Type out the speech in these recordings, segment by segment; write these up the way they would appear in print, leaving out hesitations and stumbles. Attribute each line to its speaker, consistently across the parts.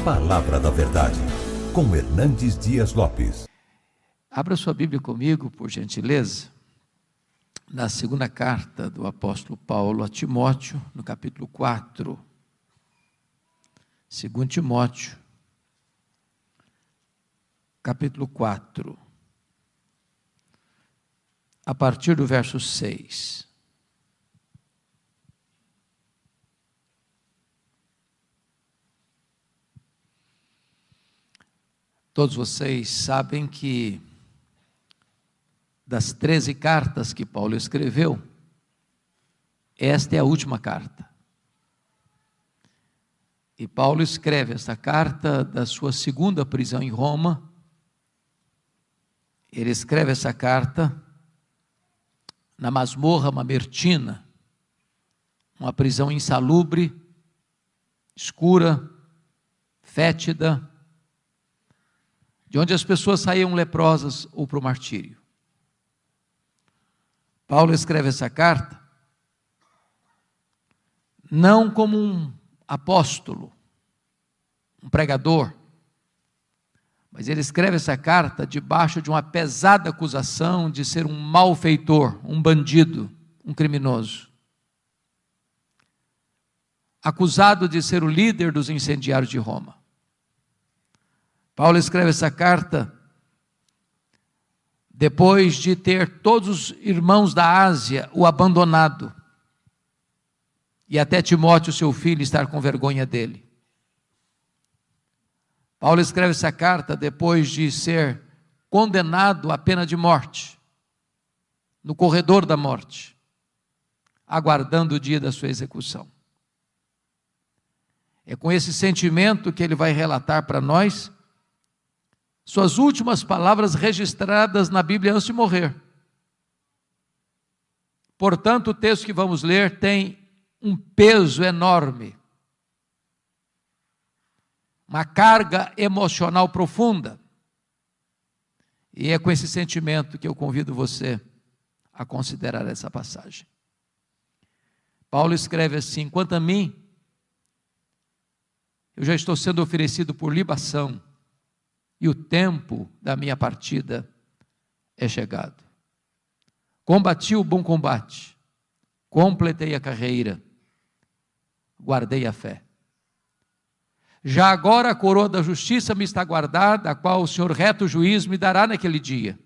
Speaker 1: Palavra da Verdade, com Hernandes Dias Lopes.
Speaker 2: Abra sua Bíblia comigo, por gentileza, na segunda carta do apóstolo Paulo a Timóteo, no capítulo 4. 2 Timóteo, capítulo 4, a partir do verso 6. Todos vocês sabem que das 13 cartas que Paulo escreveu, esta é a última carta. E Paulo escreve esta carta da sua segunda prisão em Roma. Ele escreve essa carta na masmorra mamertina, uma prisão insalubre, escura, fétida, de onde as pessoas saíam leprosas ou para o martírio. Paulo escreve essa carta não como um apóstolo, um pregador, mas ele escreve essa carta debaixo de uma pesada acusação de ser um malfeitor, um bandido, um criminoso. Acusado de ser o líder dos incendiários de Roma. Paulo escreve essa carta depois de ter todos os irmãos da Ásia o abandonado, e até Timóteo, seu filho, estar com vergonha dele. Paulo escreve essa carta depois de ser condenado à pena de morte, no corredor da morte, aguardando o dia da sua execução. É com esse sentimento que ele vai relatar para nós suas últimas palavras registradas na Bíblia antes de morrer. Portanto, o texto que vamos ler tem um peso enorme, uma carga emocional profunda, e é com esse sentimento que eu convido você a considerar essa passagem. Paulo escreve assim: quanto a mim, eu já estou sendo oferecido por libação, e o tempo da minha partida é chegado. Combati o bom combate, completei a carreira, guardei a fé. Já agora a coroa da justiça me está guardada, a qual o Senhor reto juiz me dará naquele dia,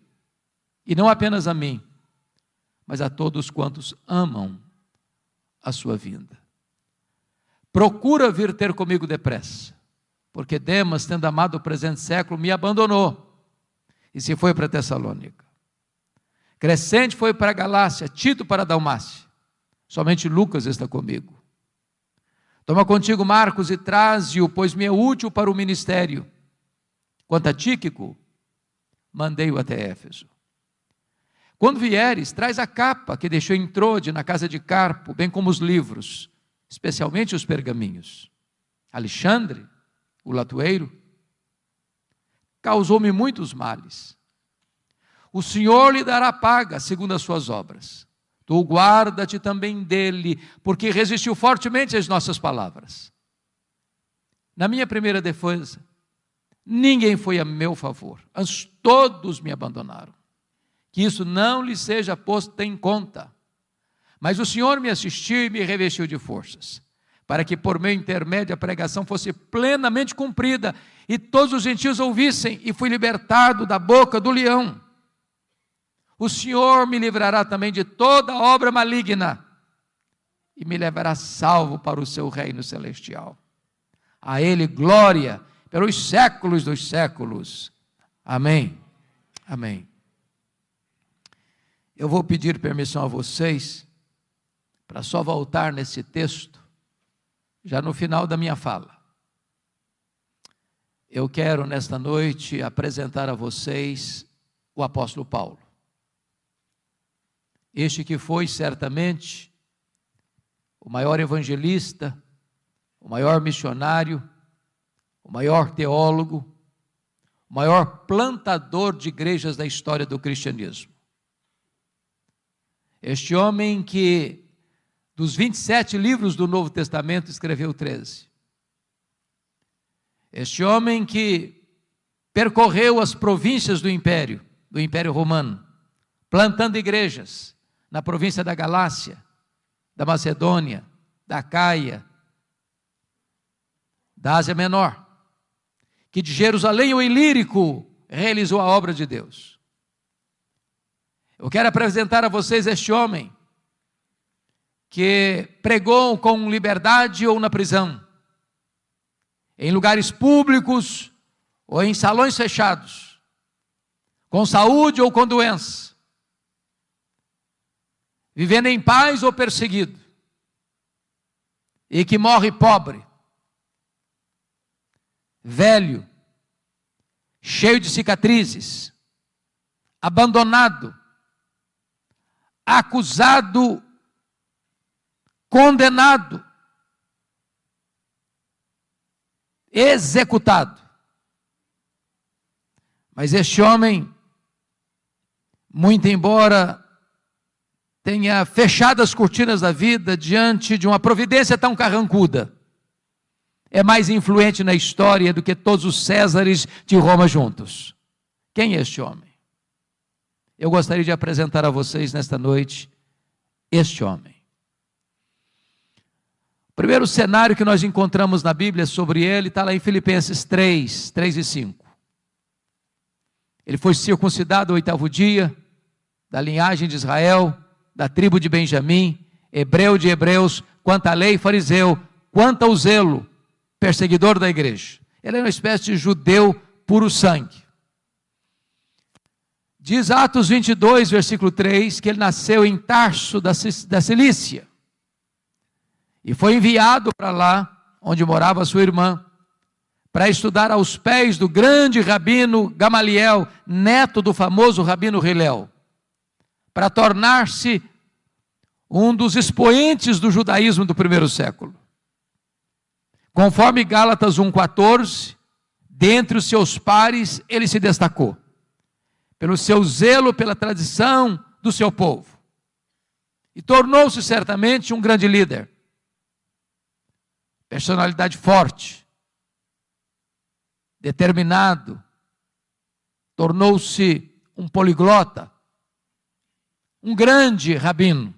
Speaker 2: e não apenas a mim, mas a todos quantos amam a sua vinda. Procura vir ter comigo depressa, porque Demas, tendo amado o presente século, me abandonou e se foi para Tessalônica. Crescente foi para a Galácia, Tito para a Dalmácia. Somente Lucas está comigo. Toma contigo Marcos e traze-o, pois me é útil para o ministério. Quanto a Tíquico, mandei-o até Éfeso. Quando vieres, traz a capa que deixou em Trode, na casa de Carpo, bem como os livros, especialmente os pergaminhos. Alexandre, o latoeiro, causou-me muitos males. O Senhor lhe dará paga segundo as suas obras. Tu guarda-te também dele, porque resistiu fortemente às nossas palavras. Na minha primeira defesa, ninguém foi a meu favor, antes todos me abandonaram. Que isso não lhe seja posto em conta. Mas o Senhor me assistiu e me revestiu de forças, para que por meu intermédio a pregação fosse plenamente cumprida, e todos os gentios ouvissem, e fui libertado da boca do leão. O Senhor me livrará também de toda obra maligna, e me levará salvo para o seu reino celestial. A Ele glória pelos séculos dos séculos. Amém. Amém. Eu vou pedir permissão a vocês, para só voltar nesse texto, já no final da minha fala. Eu quero nesta noite apresentar a vocês o apóstolo Paulo. Este que foi certamente o maior evangelista, o maior missionário, o maior teólogo, o maior plantador de igrejas da história do cristianismo. Este homem que, dos 27 livros do Novo Testamento, escreveu 13. Este homem que percorreu as províncias do Império Romano, plantando igrejas na província da Galácia, da Macedônia, da Acaia, da Ásia Menor, que de Jerusalém ao Ilírico realizou a obra de Deus. Eu quero apresentar a vocês este homem que pregou com liberdade ou na prisão, em lugares públicos ou em salões fechados, com saúde ou com doença, vivendo em paz ou perseguido, e que morre pobre, velho, cheio de cicatrizes, abandonado, acusado, condenado, executado. Mas este homem, muito embora tenha fechado as cortinas da vida diante de uma providência tão carrancuda, é mais influente na história do que todos os Césares de Roma juntos. Quem é este homem? Eu gostaria de apresentar a vocês nesta noite este homem. O primeiro cenário que nós encontramos na Bíblia sobre ele está lá em Filipenses 3 e 5. Ele foi circuncidado ao 8º dia, da linhagem de Israel, da tribo de Benjamim, hebreu de hebreus, quanto à lei, fariseu, quanto ao zelo, perseguidor da igreja. Ele era uma espécie de judeu puro sangue. Diz Atos 22, versículo 3, que ele nasceu em Tarso da Cilícia e foi enviado para lá, onde morava sua irmã, para estudar aos pés do grande rabino Gamaliel, neto do famoso rabino Hilel, para tornar-se um dos expoentes do judaísmo do primeiro século. Conforme Gálatas 1,14, dentre os seus pares, ele se destacou, pelo seu zelo pela tradição do seu povo, e tornou-se certamente um grande líder, personalidade forte, determinado, tornou-se um poliglota, um grande rabino,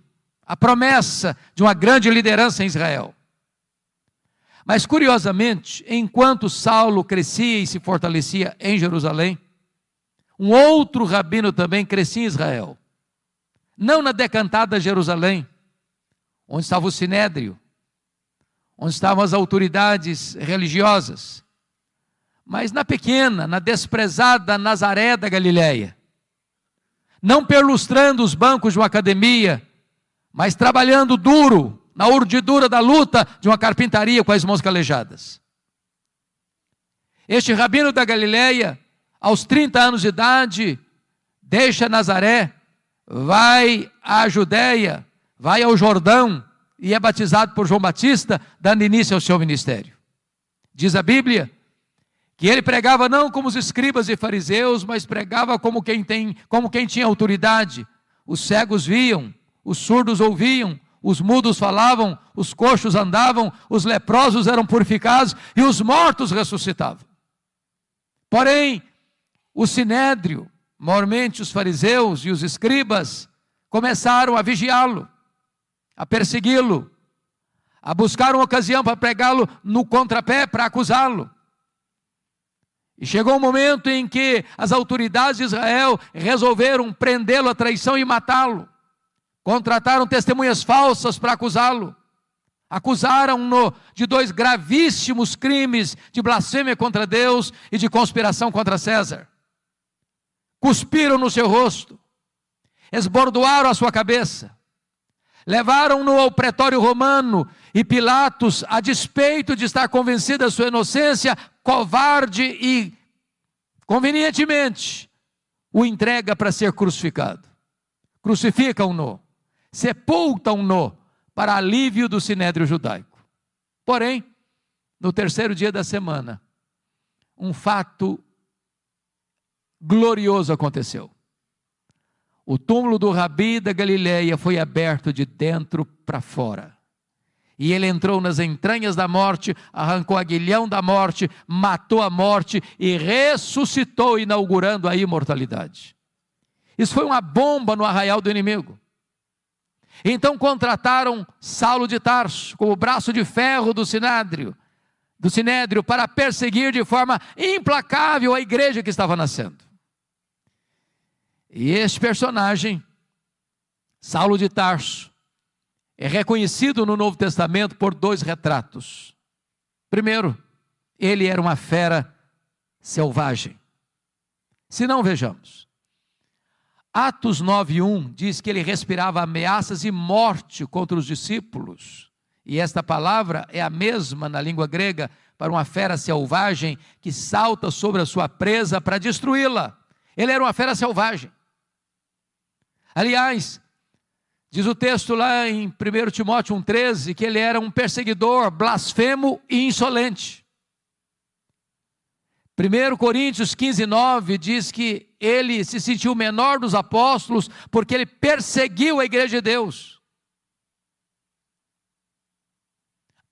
Speaker 2: a promessa de uma grande liderança em Israel. Mas curiosamente, enquanto Saulo crescia e se fortalecia em Jerusalém, um outro rabino também crescia em Israel, não na decantada Jerusalém, onde estava o Sinédrio, onde estavam as autoridades religiosas, mas na pequena, na desprezada Nazaré da Galileia, não perlustrando os bancos de uma academia, mas trabalhando duro, na urdidura da luta de uma carpintaria com as mãos calejadas. Este rabino da Galileia, aos 30 anos de idade, deixa Nazaré, vai à Judéia, vai ao Jordão e é batizado por João Batista, dando início ao seu ministério. Diz a Bíblia que ele pregava não como os escribas e fariseus, mas pregava como quem tinha autoridade. Os cegos viam, os surdos ouviam, os mudos falavam, os coxos andavam, os leprosos eram purificados e os mortos ressuscitavam. Porém, o Sinédrio, maiormente os fariseus e os escribas, começaram a vigiá-lo, a persegui-lo, a buscar uma ocasião para pregá-lo no contrapé, para acusá-lo. E chegou um momento em que as autoridades de Israel resolveram prendê-lo à traição e matá-lo. Contrataram testemunhas falsas para acusá-lo. Acusaram-no de 2 gravíssimos crimes de blasfêmia contra Deus e de conspiração contra César. Cuspiram no seu rosto, esbordoaram a sua cabeça, levaram-no ao pretório romano e Pilatos, a despeito de estar convencido da sua inocência, covarde e convenientemente, o entrega para ser crucificado. Crucificam-no, sepultam-no para alívio do sinédrio judaico. Porém, no 3º dia da semana, um fato glorioso aconteceu. O túmulo do Rabi da Galileia foi aberto de dentro para fora. E ele entrou nas entranhas da morte, arrancou o aguilhão da morte, matou a morte e ressuscitou, inaugurando a imortalidade. Isso foi uma bomba no arraial do inimigo. Então contrataram Saulo de Tarso como braço de ferro do Sinédrio para perseguir de forma implacável a igreja que estava nascendo. E este personagem, Saulo de Tarso, é reconhecido no Novo Testamento por 2 retratos. Primeiro, ele era uma fera selvagem. Se não, vejamos. Atos 9:1 diz que ele respirava ameaças e morte contra os discípulos. E esta palavra é a mesma na língua grega para uma fera selvagem que salta sobre a sua presa para destruí-la. Ele era uma fera selvagem. Aliás, diz o texto lá em 1 Timóteo 1,13 que ele era um perseguidor, blasfemo e insolente. 1 Coríntios 15:9 diz que ele se sentiu o menor dos apóstolos porque ele perseguiu a igreja de Deus.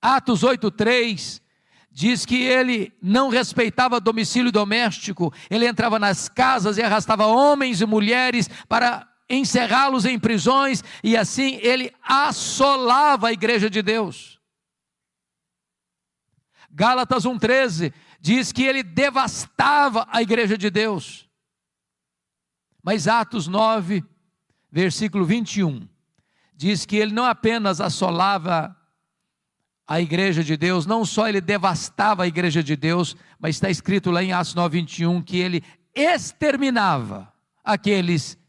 Speaker 2: Atos 8:3 diz que ele não respeitava domicílio doméstico, ele entrava nas casas e arrastava homens e mulheres para encerrá-los em prisões, e assim ele assolava a igreja de Deus. Gálatas 1,13 diz que ele devastava a igreja de Deus. Mas Atos 9, versículo 21, diz que ele não apenas assolava a igreja de Deus, não só ele devastava a igreja de Deus, mas está escrito lá em Atos 9, 21, que ele exterminava aqueles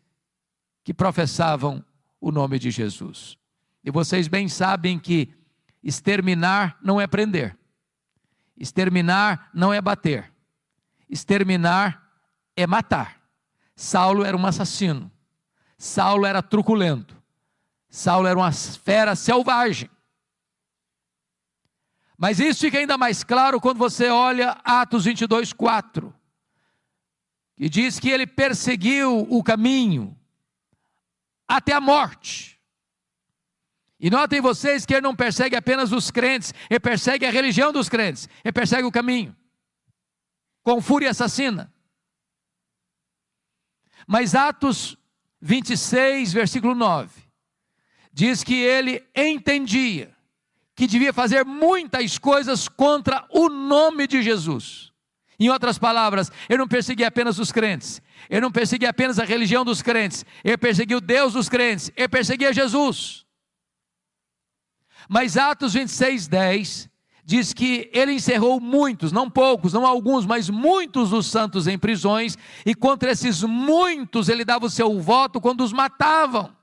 Speaker 2: que professavam o nome de Jesus. E vocês bem sabem que exterminar não é prender, exterminar não é bater, exterminar é matar. Saulo era um assassino, Saulo era truculento, Saulo era uma fera selvagem. Mas isso fica ainda mais claro quando você olha Atos 22:4, que diz que ele perseguiu o caminho até a morte. E notem vocês que ele não persegue apenas os crentes, ele persegue a religião dos crentes, ele persegue o caminho, com fúria assassina. Mas Atos 26, versículo 9, diz que ele entendia que devia fazer muitas coisas contra o nome de Jesus. Em outras palavras, ele não perseguia apenas os crentes, ele não perseguia apenas a religião dos crentes, ele perseguia o Deus dos crentes, ele perseguia Jesus. Mas Atos 26:10 diz que ele encerrou muitos, não poucos, não alguns, mas muitos dos santos em prisões, e contra esses muitos ele dava o seu voto quando os matavam.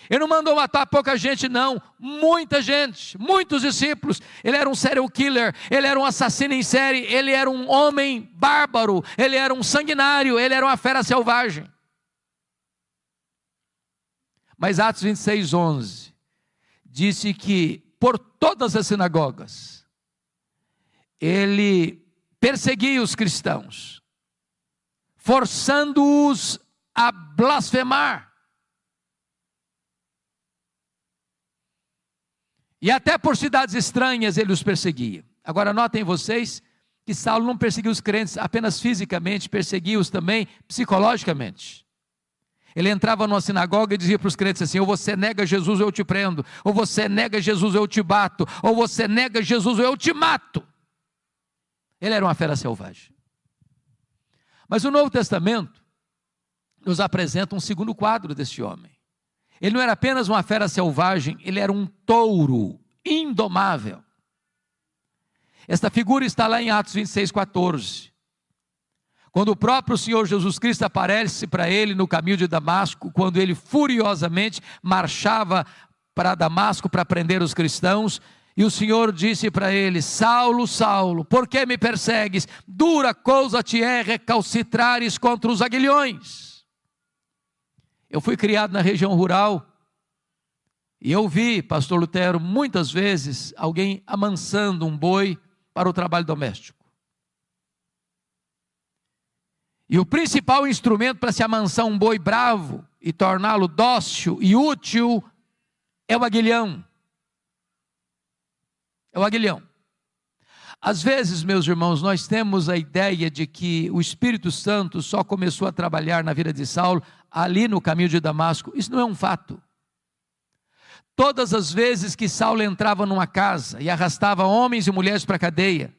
Speaker 2: Ele não mandou matar pouca gente não, muita gente, muitos discípulos. Ele era um serial killer, ele era um assassino em série, ele era um homem bárbaro, ele era um sanguinário, ele era uma fera selvagem. Mas Atos 26:11 disse que por todas as sinagogas ele perseguia os cristãos, forçando-os a blasfemar. E até por cidades estranhas ele os perseguia. Agora notem vocês que Saulo não perseguia os crentes apenas fisicamente, perseguia-os também psicologicamente. Ele entrava numa sinagoga e dizia para os crentes assim: ou você nega Jesus ou eu te prendo, ou você nega Jesus ou eu te bato, ou você nega Jesus ou eu te mato. Ele era uma fera selvagem. Mas o Novo Testamento nos apresenta um segundo quadro desse homem. Ele não era apenas uma fera selvagem, ele era um touro indomável. Esta figura está lá em Atos 26:14. Quando o próprio Senhor Jesus Cristo aparece para ele no caminho de Damasco, quando ele furiosamente marchava para Damasco para prender os cristãos, e o Senhor disse para ele: Saulo, Saulo, por que me persegues? Dura coisa te é recalcitrares contra os aguilhões. Eu fui criado na região rural, e eu vi, pastor Lutero, muitas vezes alguém amansando um boi para o trabalho doméstico. E o principal instrumento para se amansar um boi bravo e torná-lo dócil e útil é o aguilhão. é o aguilhão. Às vezes, meus irmãos, nós temos a ideia de que o Espírito Santo só começou a trabalhar na vida de Saulo ali no caminho de Damasco. Isso não é um fato. Todas as vezes que Saulo entrava numa casa e arrastava homens e mulheres para a cadeia,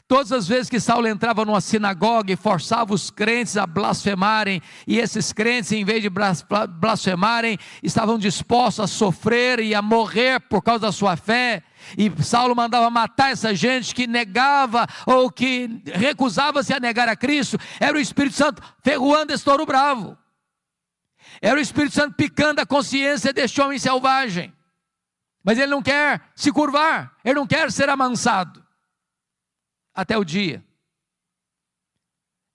Speaker 2: todas as vezes que Saulo entrava numa sinagoga e forçava os crentes a blasfemarem, e esses crentes, em vez de blasfemarem, estavam dispostos a sofrer e a morrer por causa da sua fé, e Saulo mandava matar essa gente que negava ou que recusava-se a negar a Cristo, era o Espírito Santo ferroando esse touro bravo, era o Espírito Santo picando a consciência deste homem selvagem, mas ele não quer se curvar, ele não quer ser amansado. Até o dia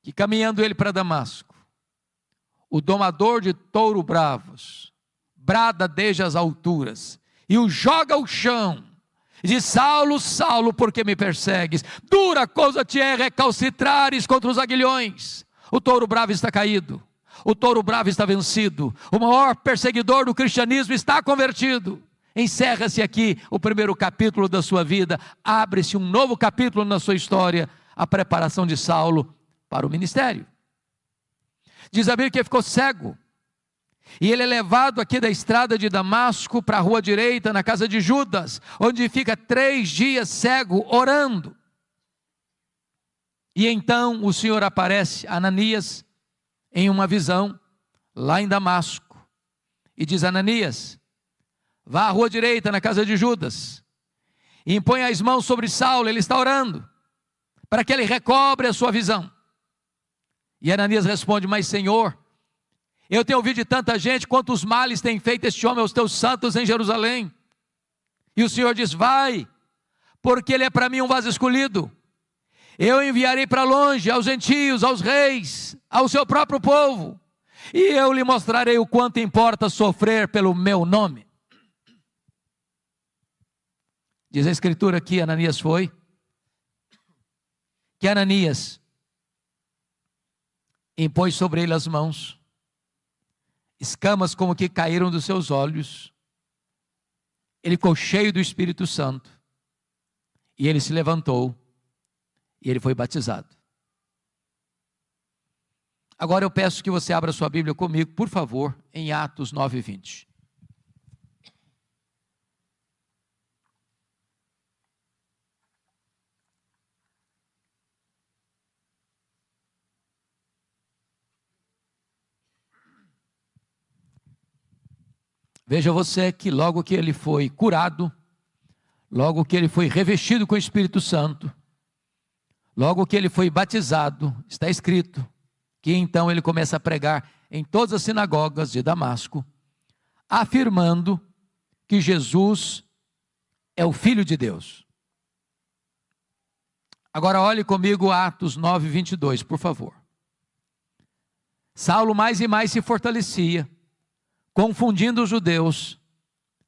Speaker 2: que, caminhando ele para Damasco, o domador de touro bravos brada desde as alturas e o joga ao chão e diz: Saulo, Saulo, por que me persegues? Dura coisa te é recalcitrares contra os aguilhões. O touro bravo está caído, o touro bravo está vencido, o maior perseguidor do cristianismo está convertido. Encerra-se aqui o primeiro capítulo da sua vida, abre-se um novo capítulo na sua história, a preparação de Saulo para o ministério. Diz a Bíblia que ele ficou cego, e ele é levado aqui da estrada de Damasco para a rua direita, na casa de Judas, onde fica 3 dias cego, orando. E então o Senhor aparece a Ananias em uma visão, lá em Damasco, e diz: Ananias, vá à rua direita, na casa de Judas, e impõe as mãos sobre Saulo, ele está orando, para que ele recobre a sua visão. E Ananias responde: mas Senhor, eu tenho ouvido de tanta gente quantos males tem feito este homem aos teus santos em Jerusalém. E o Senhor diz: vai, porque ele é para mim um vaso escolhido. Eu enviarei para longe, aos gentios, aos reis, ao seu próprio povo, e eu lhe mostrarei o quanto importa sofrer pelo meu nome. Diz a Escritura que Ananias foi, que Ananias impôs sobre ele as mãos, escamas como que caíram dos seus olhos, ele ficou cheio do Espírito Santo, e ele se levantou, e ele foi batizado. Agora eu peço que você abra sua Bíblia comigo, por favor, em Atos 9:20. Veja você que logo que ele foi curado, logo que ele foi revestido com o Espírito Santo, logo que ele foi batizado, está escrito que então ele começa a pregar em todas as sinagogas de Damasco, afirmando que Jesus é o Filho de Deus. Agora olhe comigo Atos 9:22, por favor. Saulo mais e mais se fortalecia, confundindo os judeus,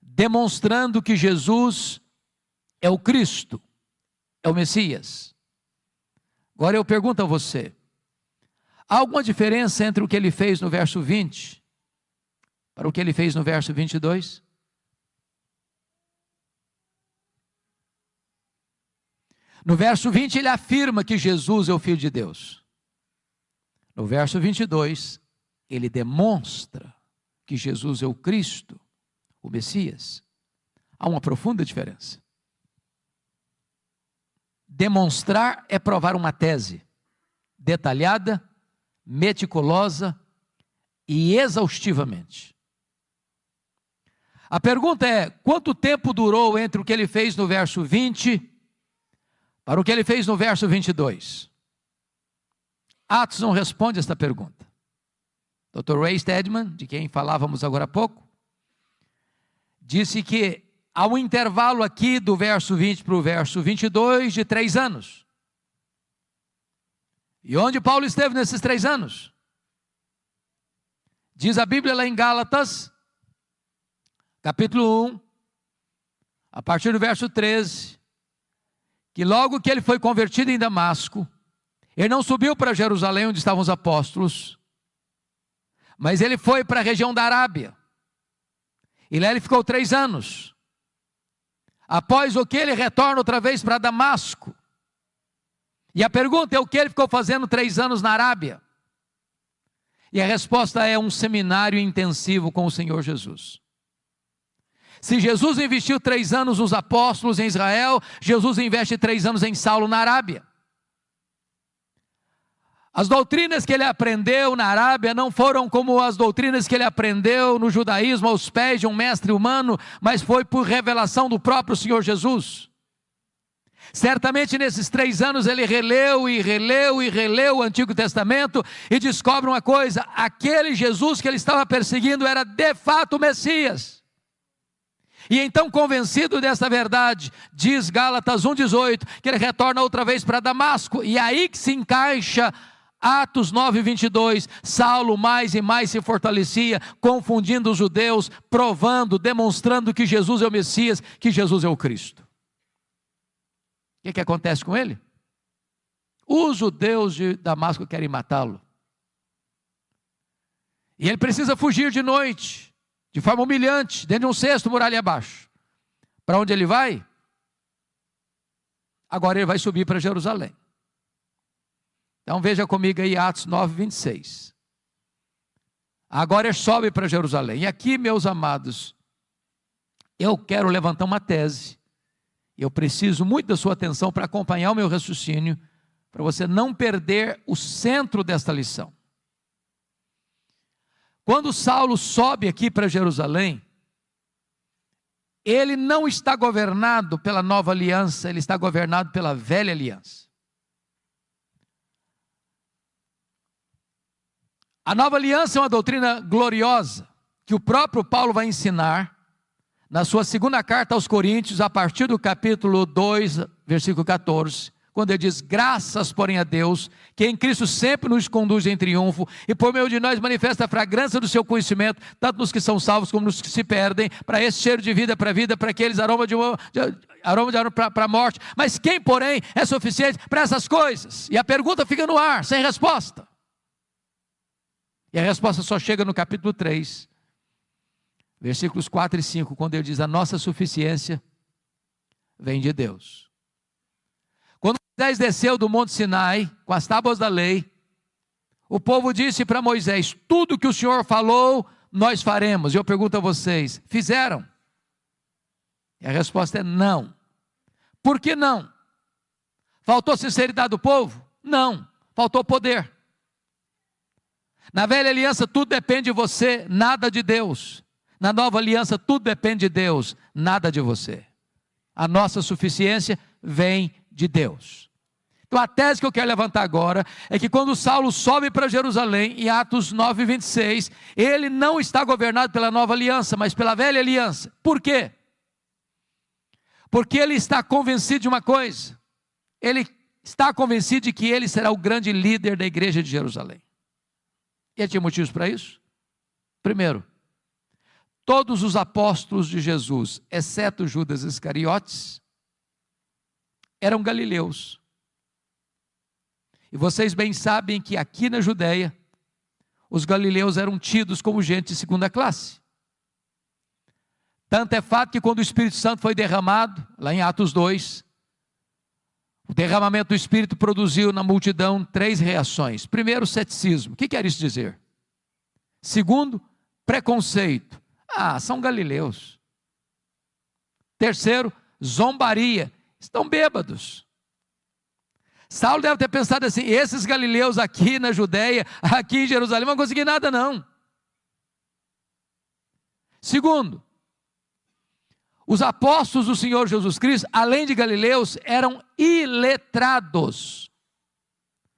Speaker 2: demonstrando que Jesus é o Cristo, é o Messias. Agora eu pergunto a você, há alguma diferença entre o que ele fez no verso 20 para o que ele fez no verso 22? No verso 20 ele afirma que Jesus é o Filho de Deus. No verso 22 ele demonstra que Jesus é o Cristo, o Messias. Há uma profunda diferença. Demonstrar é provar uma tese detalhada, meticulosa e exaustivamente. A pergunta é: quanto tempo durou entre o que ele fez no verso 20 para o que ele fez no verso 22? Atos não responde esta pergunta. Dr. Ray Stedman, de quem falávamos agora há pouco, disse que há um intervalo aqui do verso 20 para o verso 22 de 3 anos. E onde Paulo esteve nesses 3 anos? Diz a Bíblia lá em Gálatas, capítulo 1, a partir do verso 13, que logo que ele foi convertido em Damasco, ele não subiu para Jerusalém onde estavam os apóstolos, mas ele foi para a região da Arábia, e lá ele ficou 3 anos, Após o que ele retorna outra vez para Damasco. E a pergunta é: o que ele ficou fazendo 3 anos na Arábia? E a resposta é: um seminário intensivo com o Senhor Jesus. Se Jesus investiu 3 anos nos apóstolos em Israel, Jesus investe 3 anos em Saulo na Arábia. As doutrinas que ele aprendeu na Arábia não foram como as doutrinas que ele aprendeu no judaísmo aos pés de um mestre humano, mas foi por revelação do próprio Senhor Jesus. Certamente nesses 3 anos ele releu e releu e releu o Antigo Testamento e descobre uma coisa: aquele Jesus que ele estava perseguindo era de fato o Messias. E então, convencido dessa verdade, diz Gálatas 1,18, que ele retorna outra vez para Damasco, e aí que se encaixa Atos 9,22, Saulo mais e mais se fortalecia, confundindo os judeus, provando, demonstrando que Jesus é o Messias, que Jesus é o Cristo. O que acontece com ele? Os judeus de Damasco querem matá-lo. E ele precisa fugir de noite, de forma humilhante, dentro de um cesto, muralha abaixo. Para onde ele vai? Agora ele vai subir para Jerusalém. Então veja comigo aí Atos 9,26. Agora ele sobe para Jerusalém. E aqui, meus amados, eu quero levantar uma tese. Eu preciso muito da sua atenção para acompanhar o meu raciocínio, para você não perder o centro desta lição. Quando Saulo sobe aqui para Jerusalém, ele não está governado pela nova aliança, ele está governado pela velha aliança. A nova aliança é uma doutrina gloriosa, que o próprio Paulo vai ensinar na sua segunda carta aos Coríntios, a partir do capítulo 2, versículo 14, quando ele diz: graças, porém, a Deus, que em Cristo sempre nos conduz em triunfo, e por meio de nós manifesta a fragrância do seu conhecimento, tanto nos que são salvos como nos que se perdem, para esse cheiro de vida para a vida, para aqueles aroma para a morte. Mas quem, porém, é suficiente para essas coisas? E a pergunta fica no ar, sem resposta. E a resposta só chega no capítulo 3, versículos 4 e 5, quando ele diz: a nossa suficiência vem de Deus. Quando Moisés desceu do Monte Sinai, com as tábuas da lei, o povo disse para Moisés: tudo que o Senhor falou, nós faremos. E eu pergunto a vocês: fizeram? E a resposta é não. Por que não? Faltou sinceridade do povo? Não, faltou poder. Na velha aliança tudo depende de você, nada de Deus. Na nova aliança tudo depende de Deus, nada de você. A nossa suficiência vem de Deus. Então a tese que eu quero levantar agora é que quando Saulo sobe para Jerusalém, em Atos 9,26, ele não está governado pela nova aliança, mas pela velha aliança. Por quê? Porque ele está convencido de uma coisa: ele está convencido de que ele será o grande líder da igreja de Jerusalém. E ele tinha motivos para isso? Primeiro, todos os apóstolos de Jesus, exceto Judas Iscariotes, eram galileus. E vocês bem sabem que aqui na Judéia, os galileus eram tidos como gente de segunda classe. Tanto é fato que quando o Espírito Santo foi derramado, lá em Atos 2, o derramamento do Espírito produziu na multidão 3 reações. Primeiro, ceticismo. O que quer isso dizer? Segundo, preconceito. Ah, são galileus. Terceiro, zombaria. Estão bêbados. Saulo deve ter pensado assim: esses galileus aqui na Judéia, aqui em Jerusalém, não vão conseguir nada não. Segundo, os apóstolos do Senhor Jesus Cristo, além de galileus, eram iletrados.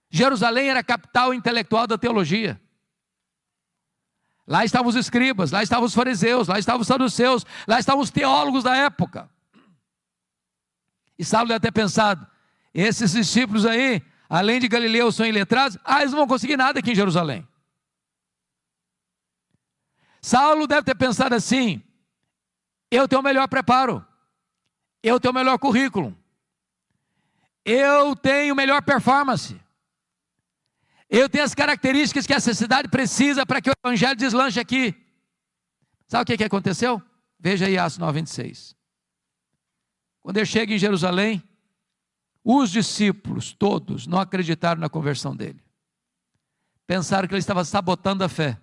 Speaker 2: Jerusalém era a capital intelectual da teologia. Lá estavam os escribas, lá estavam os fariseus, lá estavam os saduceus, lá estavam os teólogos da época. E Saulo deve ter pensado: esses discípulos aí, além de galileus, são iletrados, eles não vão conseguir nada aqui em Jerusalém. Saulo deve ter pensado assim: eu tenho o melhor preparo, eu tenho o melhor currículo, eu tenho melhor performance, eu tenho as características que essa cidade precisa para que o evangelho deslanche aqui. Sabe o que aconteceu? Veja aí Atos 9,26. Quando ele chega em Jerusalém, os discípulos todos não acreditaram na conversão dele. Pensaram que ele estava sabotando a fé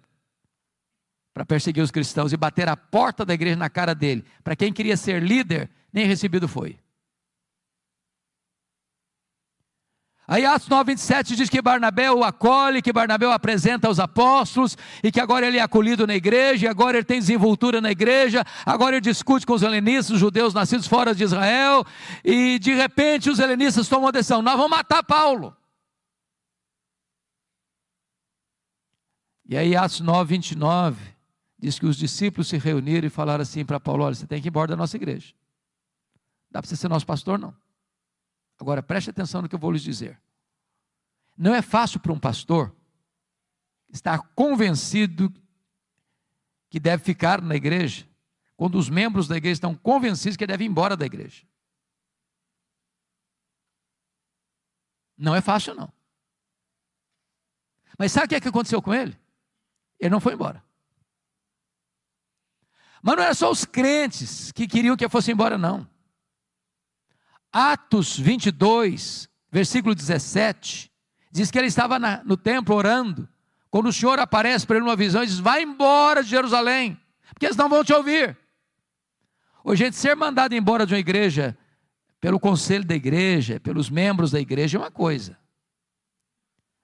Speaker 2: para perseguir os cristãos e bater a porta da igreja na cara dele. Para quem queria ser líder, nem recebido foi. Aí Atos 9:27 diz que Barnabé o acolhe, que Barnabé o apresenta aos apóstolos, e que agora ele é acolhido na igreja, e agora ele tem desenvoltura na igreja, agora ele discute com os helenistas, os judeus nascidos fora de Israel, e de repente os helenistas tomam a decisão: nós vamos matar Paulo. E aí Atos 9:29 diz que os discípulos se reuniram e falaram assim para Paulo: olha, você tem que ir embora da nossa igreja, não dá para você ser nosso pastor não. Agora preste atenção no que eu vou lhes dizer. Não é fácil para um pastor estar convencido que deve ficar na igreja, quando os membros da igreja estão convencidos que deve ir embora da igreja. Não é fácil não. Mas sabe o que aconteceu com ele? Ele não foi embora. Mas não era só os crentes que queriam que ele fosse embora não. Atos 22, versículo 17, diz que ele estava no templo orando, quando o Senhor aparece para ele numa visão e diz: vai embora de Jerusalém, porque eles não vão te ouvir. Hoje, gente, ser mandado embora de uma igreja, pelo conselho da igreja, pelos membros da igreja é uma coisa,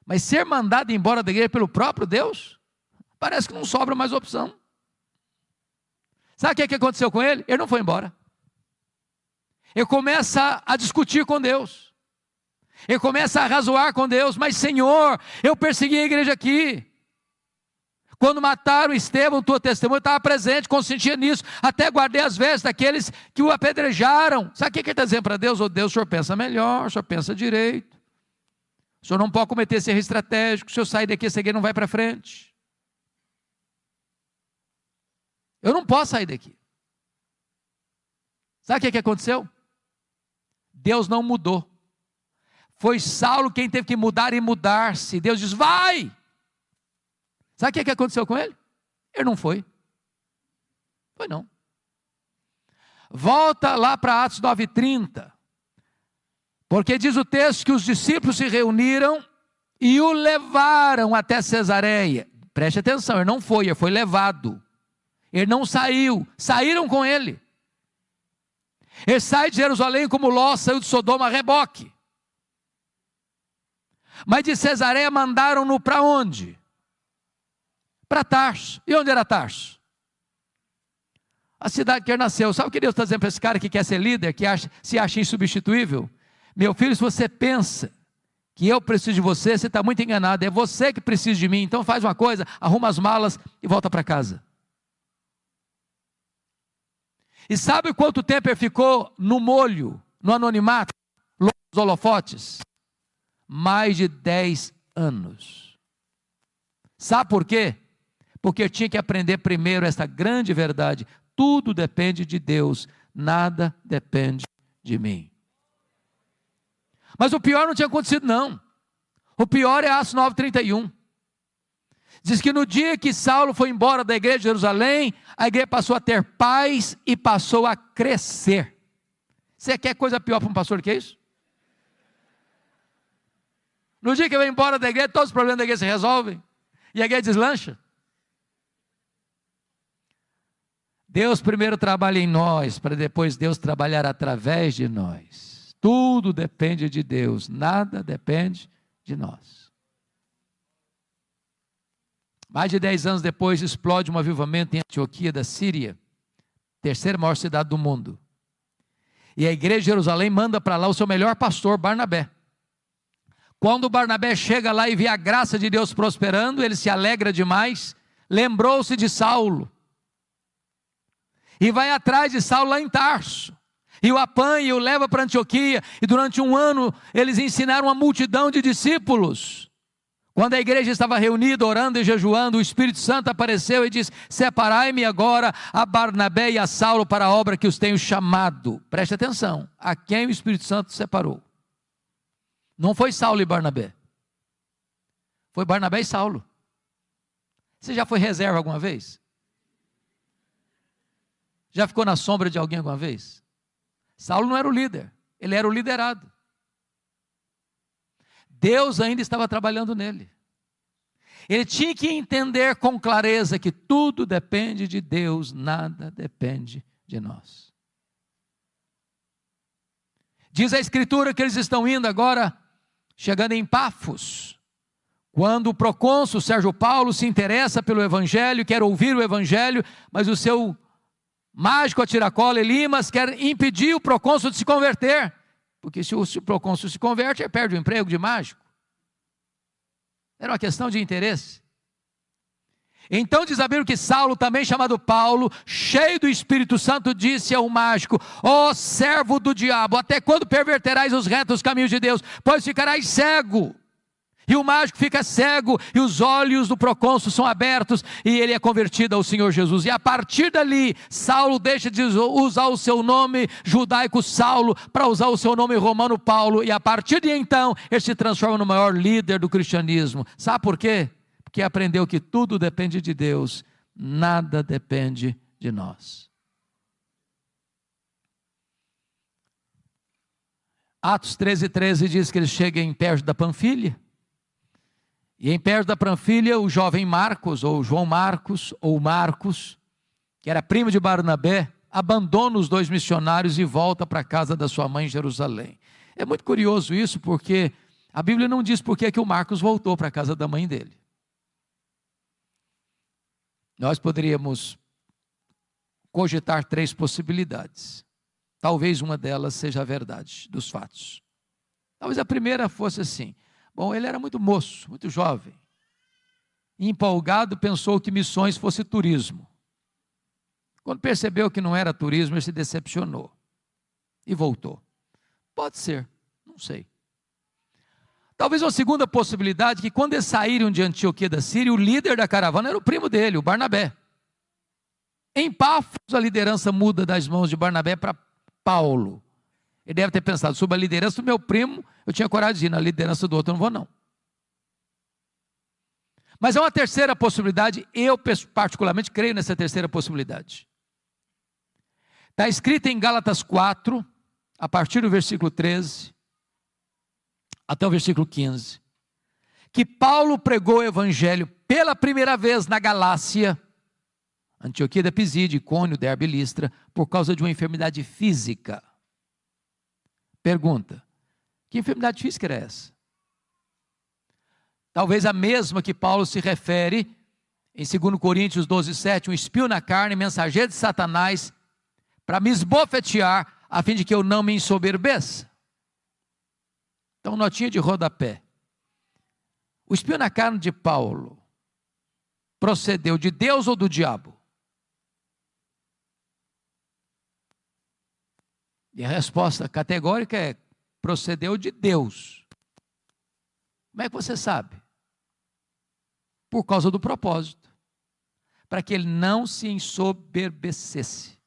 Speaker 2: mas ser mandado embora da igreja pelo próprio Deus, parece que não sobra mais opção. Sabe o que aconteceu com ele? Ele não foi embora. Ele começa a discutir com Deus, ele começa a razoar com Deus: mas Senhor, eu persegui a igreja aqui, quando mataram Estevão, tua testemunha, eu estava presente, consentia nisso, até guardei as vestes daqueles que o apedrejaram. Sabe o que ele está dizendo para Deus? Oh Deus, o Senhor pensa melhor, o Senhor pensa direito, o Senhor não pode cometer esse erro estratégico, se eu sair daqui, essa igreja não vai para frente, eu não posso sair daqui. Sabe o que aconteceu? Deus não mudou, foi Saulo quem teve que mudar e mudar-se. Deus diz: vai. Sabe o que aconteceu com ele? Ele não foi. Foi não. Volta lá para Atos 9:30, porque diz o texto que os discípulos se reuniram e o levaram até Cesareia. Preste atenção, ele não foi, ele foi levado, ele não saiu, saíram com ele. Ele sai de Jerusalém como Ló saiu de Sodoma a reboque. Mas de Cesareia mandaram-no para onde? Para Tarso. E onde era Tarso? A cidade que ele nasceu. Sabe o que Deus está dizendo para esse cara que quer ser líder, que se acha insubstituível? Meu filho, se você pensa que eu preciso de você, você está muito enganado. É você que precisa de mim. Então faz uma coisa, arruma as malas e volta para casa. E sabe quanto tempo ele ficou no molho, no anonimato, longe dos holofotes? Mais de 10 anos. Sabe por quê? Porque eu tinha que aprender primeiro essa grande verdade: tudo depende de Deus, nada depende de mim. Mas o pior não tinha acontecido não. O pior é Atos 9:31. Diz que no dia que Saulo foi embora da igreja de Jerusalém, a igreja passou a ter paz e passou a crescer. Você quer coisa pior para um pastor que isso? No dia que ele vai embora da igreja, todos os problemas da igreja se resolvem e a igreja deslancha. Deus primeiro trabalha em nós, para depois Deus trabalhar através de nós. Tudo depende de Deus, nada depende de nós. Mais de 10 anos depois, explode um avivamento em Antioquia da Síria, terceira maior cidade do mundo. E a igreja de Jerusalém manda para lá o seu melhor pastor, Barnabé. Quando Barnabé chega lá e vê a graça de Deus prosperando, ele se alegra demais, lembrou-se de Saulo, e vai atrás de Saulo lá em Tarso, e o apanha e o leva para Antioquia, e durante um ano eles ensinaram uma multidão de discípulos. Quando a igreja estava reunida, orando e jejuando, o Espírito Santo apareceu e disse: separai-me agora a Barnabé e a Saulo para a obra que os tenho chamado. Preste atenção, a quem o Espírito Santo separou? Não foi Saulo e Barnabé, foi Barnabé e Saulo. Você já foi reserva alguma vez? Já ficou na sombra de alguém alguma vez? Saulo não era o líder, ele era o liderado. Deus ainda estava trabalhando nele. Ele tinha que entender com clareza que tudo depende de Deus, nada depende de nós. Diz a Escritura que eles estão indo agora, chegando em Pafos, quando o procônsul Sérgio Paulo se interessa pelo Evangelho, quer ouvir o Evangelho, mas o seu mágico a tiracola Elimas quer impedir o procônsul de se converter, porque se o procônsul se converte, ele perde o emprego de mágico. Era uma questão de interesse. Então diz a Bíblia que Saulo, também chamado Paulo, cheio do Espírito Santo, disse ao mágico: ó servo do diabo, até quando perverterás os retos caminhos de Deus? Pois ficarás cego. E o mágico fica cego, e os olhos do procônsul são abertos, e ele é convertido ao Senhor Jesus. E a partir dali, Saulo deixa de usar o seu nome judaico Saulo, para usar o seu nome romano Paulo, e a partir de então, ele se transforma no maior líder do cristianismo. Sabe por quê? Porque aprendeu que tudo depende de Deus, nada depende de nós. Atos 13:13 diz que ele chega em Perge da Panfilha, e em Perge da Panfilha, o jovem Marcos, ou João Marcos, ou Marcos, que era primo de Barnabé, abandona os dois missionários e volta para a casa da sua mãe em Jerusalém. É muito curioso isso, porque a Bíblia não diz por que o Marcos voltou para a casa da mãe dele. Nós poderíamos cogitar 3 possibilidades. Talvez uma delas seja a verdade dos fatos. Talvez a primeira fosse assim: bom, ele era muito moço, muito jovem, empolgado, pensou que missões fosse turismo. Quando percebeu que não era turismo, ele se decepcionou e voltou. Pode ser, não sei. Talvez uma segunda possibilidade, que quando eles saíram de Antioquia da Síria, o líder da caravana era o primo dele, o Barnabé. Em Pafos, a liderança muda das mãos de Barnabé para Paulo. Ele deve ter pensado: sob a liderança do meu primo, eu tinha coragem de ir, na liderança do outro eu não vou não. Mas há uma terceira possibilidade, eu particularmente creio nessa terceira possibilidade. Está escrito em Gálatas 4, a partir do versículo 13, até o versículo 15, que Paulo pregou o evangelho pela primeira vez na Galácia, Antioquia da Pisídia, Icônio, Derbe e Listra, por causa de uma enfermidade física. Pergunta: que enfermidade física era essa? Talvez a mesma que Paulo se refere em 2 Coríntios 12:7, um espinho na carne, mensageiro de Satanás, para me esbofetear, a fim de que eu não me ensoberbeça. Então, notinha de rodapé: o espinho na carne de Paulo procedeu de Deus ou do diabo? E a resposta categórica é: procedeu de Deus. Como é que você sabe? Por causa do propósito, para que ele não se ensoberbecesse.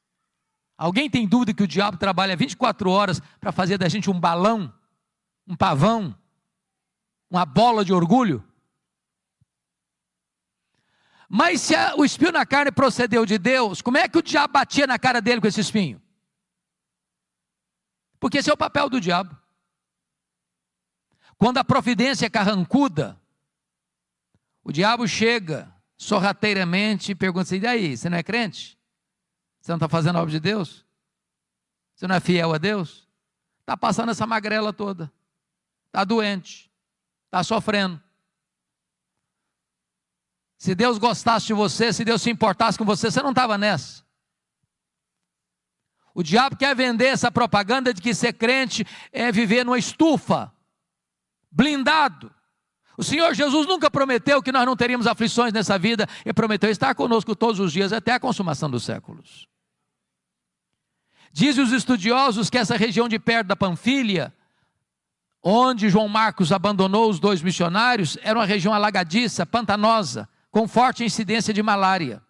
Speaker 2: Alguém tem dúvida que o diabo trabalha 24 horas para fazer da gente um balão, um pavão, uma bola de orgulho? Mas se o espinho na carne procedeu de Deus, como é que o diabo batia na cara dele com esse espinho? Porque esse é o papel do diabo. Quando a providência é carrancuda, o diabo chega sorrateiramente e pergunta assim: e aí, você não é crente? Você não está fazendo a obra de Deus? Você não é fiel a Deus? Está passando essa magrela toda, está doente, está sofrendo. Se Deus gostasse de você, se Deus se importasse com você, você não estava nessa. O diabo quer vender essa propaganda de que ser crente é viver numa estufa, blindado. O Senhor Jesus nunca prometeu que nós não teríamos aflições nessa vida. Ele prometeu estar conosco todos os dias até a consumação dos séculos. Dizem os estudiosos que essa região de perto da Panfilha, onde João Marcos abandonou os dois missionários, era uma região alagadiça, pantanosa, com forte incidência de malária.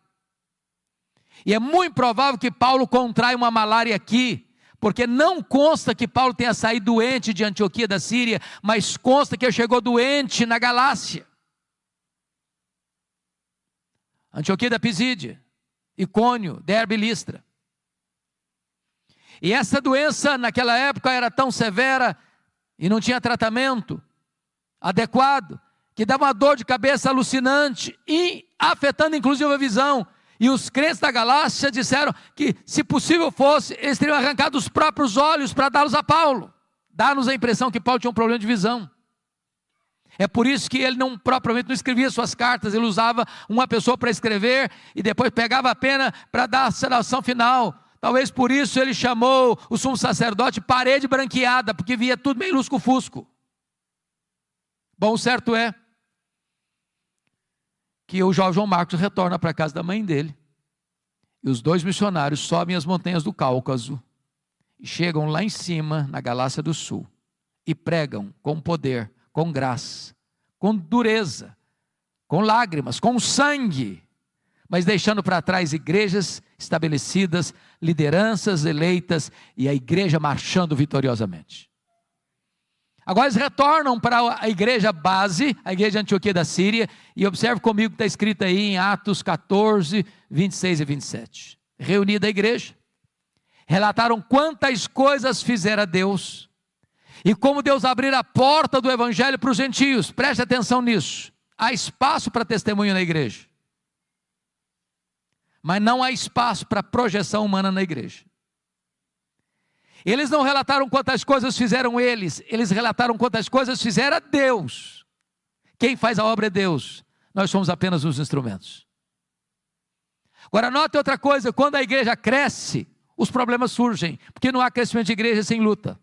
Speaker 2: E é muito provável que Paulo contraia uma malária aqui, porque não consta que Paulo tenha saído doente de Antioquia da Síria, mas consta que ele chegou doente na Galácia. Antioquia da Pisídia, Icônio, Derbe e Listra. E essa doença naquela época era tão severa e não tinha tratamento adequado, que dava uma dor de cabeça alucinante e afetando inclusive a visão. E os crentes da Galácia disseram que, se possível fosse, eles teriam arrancado os próprios olhos para dá-los a Paulo. Dá-nos a impressão que Paulo tinha um problema de visão. É por isso que ele propriamente não escrevia suas cartas, ele usava uma pessoa para escrever e depois pegava a pena para dar a selação final. Talvez por isso ele chamou o sumo sacerdote parede branqueada, porque via tudo meio lusco-fusco. Bom, o certo é que o João Marcos retorna para a casa da mãe dele, e os dois missionários sobem as montanhas do Cáucaso, e chegam lá em cima, na Galácia do Sul, e pregam com poder, com graça, com dureza, com lágrimas, com sangue, mas deixando para trás igrejas estabelecidas, lideranças eleitas, e a igreja marchando vitoriosamente. Agora eles retornam para a igreja base, a igreja de Antioquia da Síria, e observe comigo que está escrito aí em Atos 14, 26 e 27. Reunida a igreja, relataram quantas coisas fizera Deus, e como Deus abrira a porta do evangelho para os gentios. Preste atenção nisso. Há espaço para testemunho na igreja, mas não há espaço para projeção humana na igreja. Eles não relataram quantas coisas fizeram eles relataram quantas coisas fizera Deus. Quem faz a obra é Deus, nós somos apenas os instrumentos. Agora note outra coisa, quando a igreja cresce, os problemas surgem, porque não há crescimento de igreja sem luta.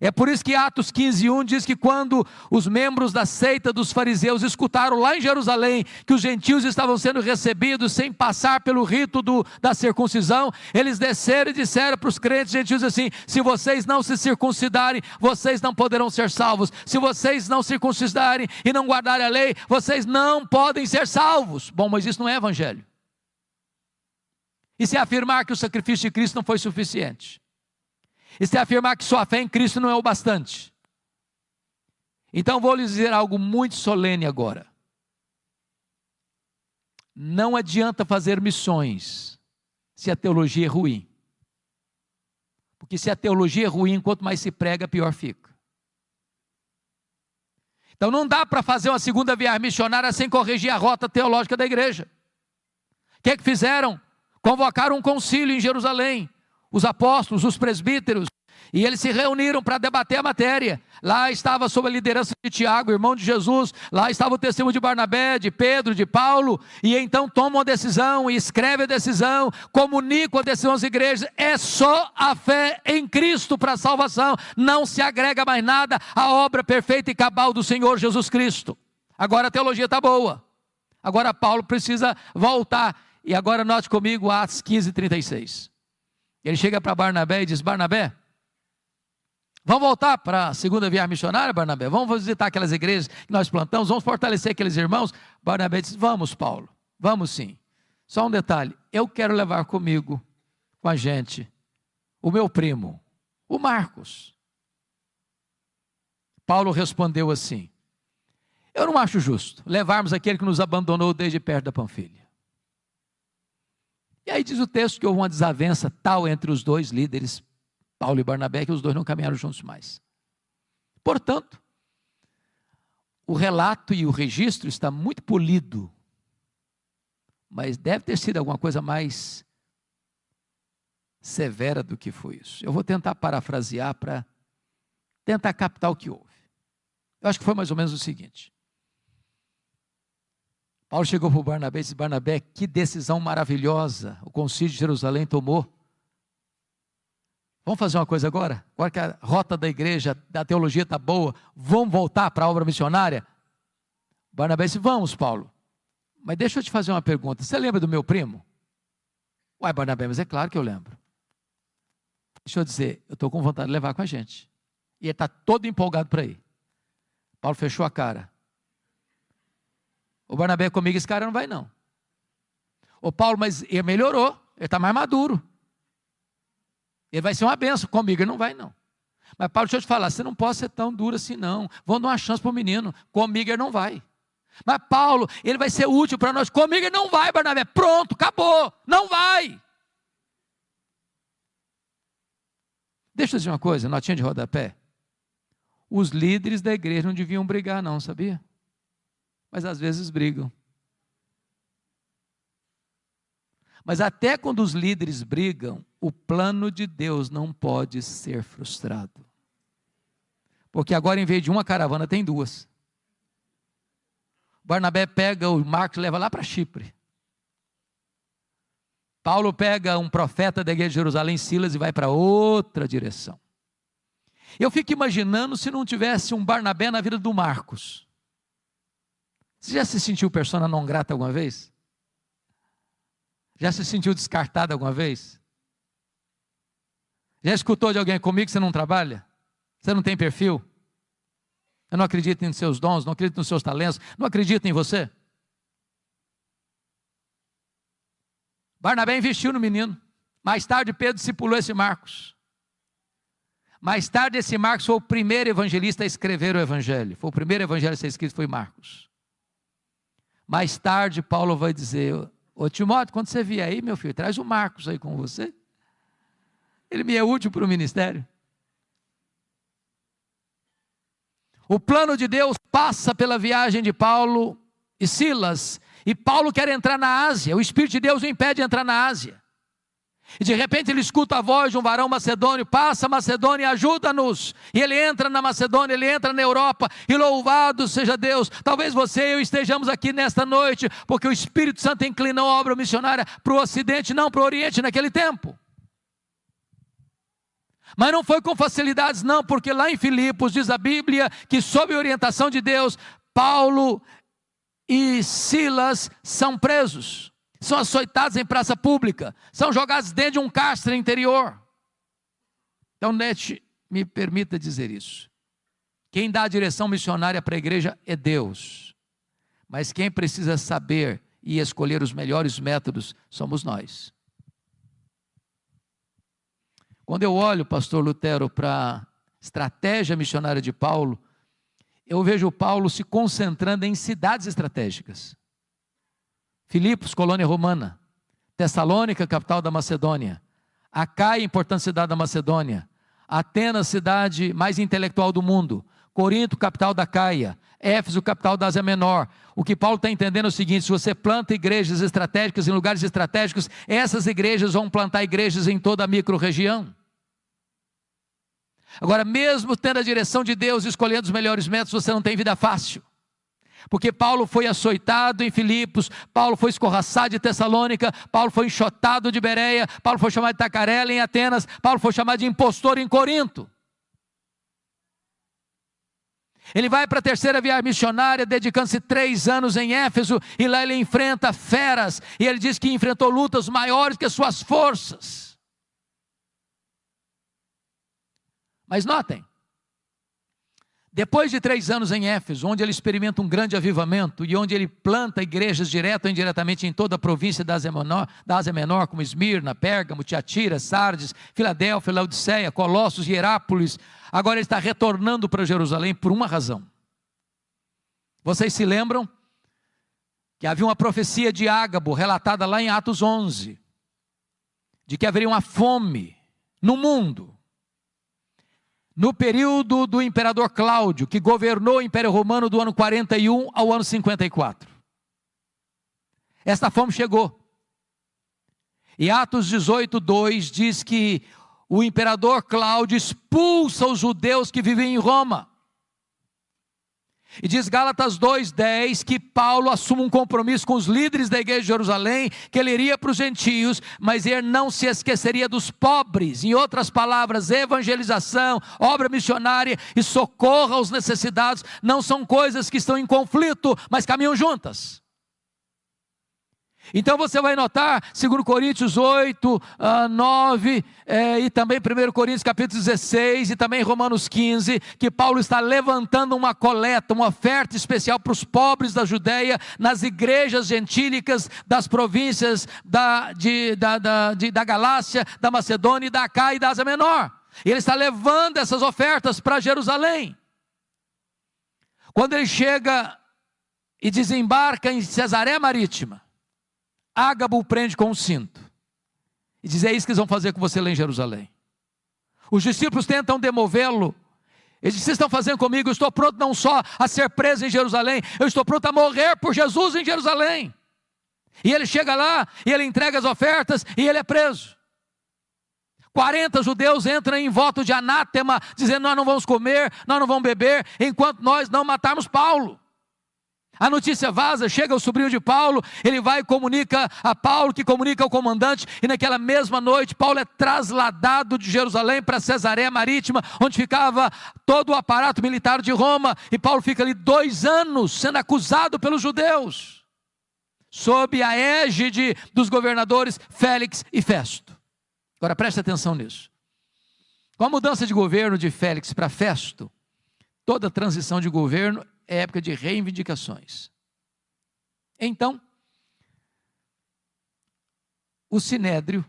Speaker 2: É por isso que Atos 15:1 diz que quando os membros da seita dos fariseus escutaram lá em Jerusalém que os gentios estavam sendo recebidos sem passar pelo rito da circuncisão, eles desceram e disseram para os crentes gentios assim: se vocês não se circuncidarem, vocês não poderão ser salvos. Se vocês não circuncidarem e não guardarem a lei, vocês não podem ser salvos. Bom, mas isso não é evangelho. Isso é afirmar que o sacrifício de Cristo não foi suficiente. Isso é afirmar que sua fé em Cristo não é o bastante. Então vou lhes dizer algo muito solene agora. Não adianta fazer missões se a teologia é ruim. Porque se a teologia é ruim, quanto mais se prega, pior fica. Então não dá para fazer uma segunda viagem missionária sem corrigir a rota teológica da igreja. O que fizeram? Convocaram um concílio em Jerusalém. Os apóstolos, os presbíteros, e eles se reuniram para debater a matéria. Lá estava sob a liderança de Tiago, irmão de Jesus, lá estava o testemunho de Barnabé, de Pedro, de Paulo, e então tomam a decisão, e escrevem a decisão, comunicam a decisão às igrejas. É só a fé em Cristo para a salvação, não se agrega mais nada à obra perfeita e cabal do Senhor Jesus Cristo. Agora a teologia está boa, agora Paulo precisa voltar, e agora note comigo Atos 15:36. Ele chega para Barnabé e diz: Barnabé, vamos voltar para a segunda viagem missionária, Barnabé? Vamos visitar aquelas igrejas que nós plantamos, vamos fortalecer aqueles irmãos? Barnabé diz: vamos, Paulo, vamos sim. Só um detalhe, eu quero levar comigo, com a gente, o meu primo, o Marcos. Paulo respondeu assim: eu não acho justo levarmos aquele que nos abandonou desde perto da Panfilha. E aí diz o texto que houve uma desavença tal entre os dois líderes, Paulo e Barnabé, que os dois não caminharam juntos mais. Portanto, o relato e o registro está muito polido, mas deve ter sido alguma coisa mais severa do que foi isso. Eu vou tentar parafrasear para tentar captar o que houve. Eu acho que foi mais ou menos o seguinte: Paulo chegou para o Barnabé e disse: Barnabé, que decisão maravilhosa o concílio de Jerusalém tomou. Vamos fazer uma coisa agora? Agora que a rota da igreja, da teologia está boa, vamos voltar para a obra missionária? Barnabé disse: vamos, Paulo. Mas deixa eu te fazer uma pergunta. Você lembra do meu primo? Uai, Barnabé, mas é claro que eu lembro. Deixa eu dizer, eu estou com vontade de levar com a gente. E ele está todo empolgado para ir. Paulo fechou a cara. O Barnabé comigo, esse cara não vai não. Ô Paulo, mas ele melhorou, ele está mais maduro. Ele vai ser uma benção, comigo ele não vai não. Mas Paulo, deixa eu te falar, você não pode ser tão duro assim não. Vamos dar uma chance para o menino, comigo ele não vai. Mas Paulo, ele vai ser útil para nós, comigo ele não vai, Barnabé. Pronto, acabou, não vai. Deixa eu dizer uma coisa, notinha de rodapé. Os líderes da igreja não deviam brigar não, sabia? Mas às vezes brigam. Mas até quando os líderes brigam, o plano de Deus não pode ser frustrado. Porque agora, em vez de uma caravana, tem duas. Barnabé pega o Marcos e leva lá para Chipre. Paulo pega um profeta da igreja de Jerusalém, Silas, e vai para outra direção. Eu fico imaginando se não tivesse um Barnabé na vida do Marcos. Você já se sentiu persona não grata alguma vez? Já se sentiu descartado alguma vez? Já escutou de alguém comigo que você não trabalha? Você não tem perfil? Eu não acredito nos seus dons, não acredito nos seus talentos, não acredito em você? Barnabé investiu no menino. Mais tarde Pedro discipulou esse Marcos. Mais tarde esse Marcos foi o primeiro evangelista a escrever o evangelho. Foi o primeiro evangelho a ser escrito, foi Marcos. Mais tarde Paulo vai dizer: ô Timóteo, quando você vier aí, meu filho, traz o Marcos aí com você. Ele me é útil para o ministério. O plano de Deus passa pela viagem de Paulo e Silas. E Paulo quer entrar na Ásia. O Espírito de Deus o impede de entrar na Ásia. E de repente ele escuta a voz de um varão macedônio: passa Macedônia, ajuda-nos. E ele entra na Macedônia, ele entra na Europa. E louvado seja Deus. Talvez você e eu estejamos aqui nesta noite porque o Espírito Santo inclinou a obra missionária para o Ocidente, não para o Oriente naquele tempo. Mas não foi com facilidades não, porque lá em Filipos diz a Bíblia que sob a orientação de Deus, Paulo e Silas são presos, são açoitados em praça pública, são jogados dentro de um cárcere interior. Então, me permita dizer isso: quem dá a direção missionária para a igreja é Deus, mas quem precisa saber e escolher os melhores métodos somos nós. Quando eu olho, pastor Lutero, para a estratégia missionária de Paulo, eu vejo Paulo se concentrando em cidades estratégicas. Filipos, colônia romana. Tessalônica, capital da Macedônia. Acaia, importante cidade da Macedônia. Atenas, cidade mais intelectual do mundo. Corinto, capital da Caia. Éfeso, capital da Ásia Menor. O que Paulo está entendendo é o seguinte: se você planta igrejas estratégicas em lugares estratégicos, essas igrejas vão plantar igrejas em toda a micro-região. Agora, mesmo tendo a direção de Deus, escolhendo os melhores métodos, você não tem vida fácil. Porque Paulo foi açoitado em Filipos, Paulo foi escorraçado de Tessalônica, Paulo foi enxotado de Bereia, Paulo foi chamado de tacarela em Atenas, Paulo foi chamado de impostor em Corinto. Ele vai para a terceira viagem missionária, dedicando-se 3 anos em Éfeso, e lá ele enfrenta feras, e ele diz que enfrentou lutas maiores que as suas forças. Mas notem, depois de 3 anos em Éfeso, onde ele experimenta um grande avivamento, e onde ele planta igrejas direto ou indiretamente em toda a província da Ásia Menor, como Esmirna, Pérgamo, Tiatira, Sardes, Filadélfia, Laodiceia, Colossos e Herápolis, agora ele está retornando para Jerusalém por uma razão. Vocês se lembram que havia uma profecia de Ágabo, relatada lá em Atos 11, de que haveria uma fome no mundo, no período do imperador Cláudio, que governou o Império Romano do ano 41 ao ano 54. Esta fome chegou. E Atos 18:2 diz que o imperador Cláudio expulsa os judeus que vivem em Roma. E diz Gálatas 2:10 que Paulo assume um compromisso com os líderes da igreja de Jerusalém, que ele iria para os gentios, mas ele não se esqueceria dos pobres. Em outras palavras, evangelização, obra missionária e socorro aos necessitados não são coisas que estão em conflito, mas caminham juntas. Então você vai notar, 2 Coríntios 8, 9, e também 1 Coríntios capítulo 16, e também Romanos 15, que Paulo está levantando uma coleta, uma oferta especial para os pobres da Judeia, nas igrejas gentílicas das províncias da Galácia, da Macedônia, e da Acaia e da Ásia Menor. E ele está levando essas ofertas para Jerusalém. Quando ele chega e desembarca em Cesareia Marítima, Ágabo o prende com um cinto e diz: é isso que eles vão fazer com você lá em Jerusalém. Os discípulos tentam demovê-lo. Ele diz: vocês estão fazendo comigo? Eu estou pronto não só a ser preso em Jerusalém, eu estou pronto a morrer por Jesus em Jerusalém. E ele chega lá, e ele entrega as ofertas, e ele é preso. 40 judeus entram em voto de anátema, dizendo: nós não vamos comer, nós não vamos beber, enquanto nós não matarmos Paulo. A notícia vaza, chega o sobrinho de Paulo, ele vai e comunica a Paulo, que comunica ao comandante, e naquela mesma noite Paulo é trasladado de Jerusalém para Cesareia Marítima, onde ficava todo o aparato militar de Roma, e Paulo fica ali 2 anos sendo acusado pelos judeus, sob a égide dos governadores Félix e Festo. Agora preste atenção nisso. Com a mudança de governo de Félix para Festo, toda transição de governo é época de reivindicações. Então, o Sinédrio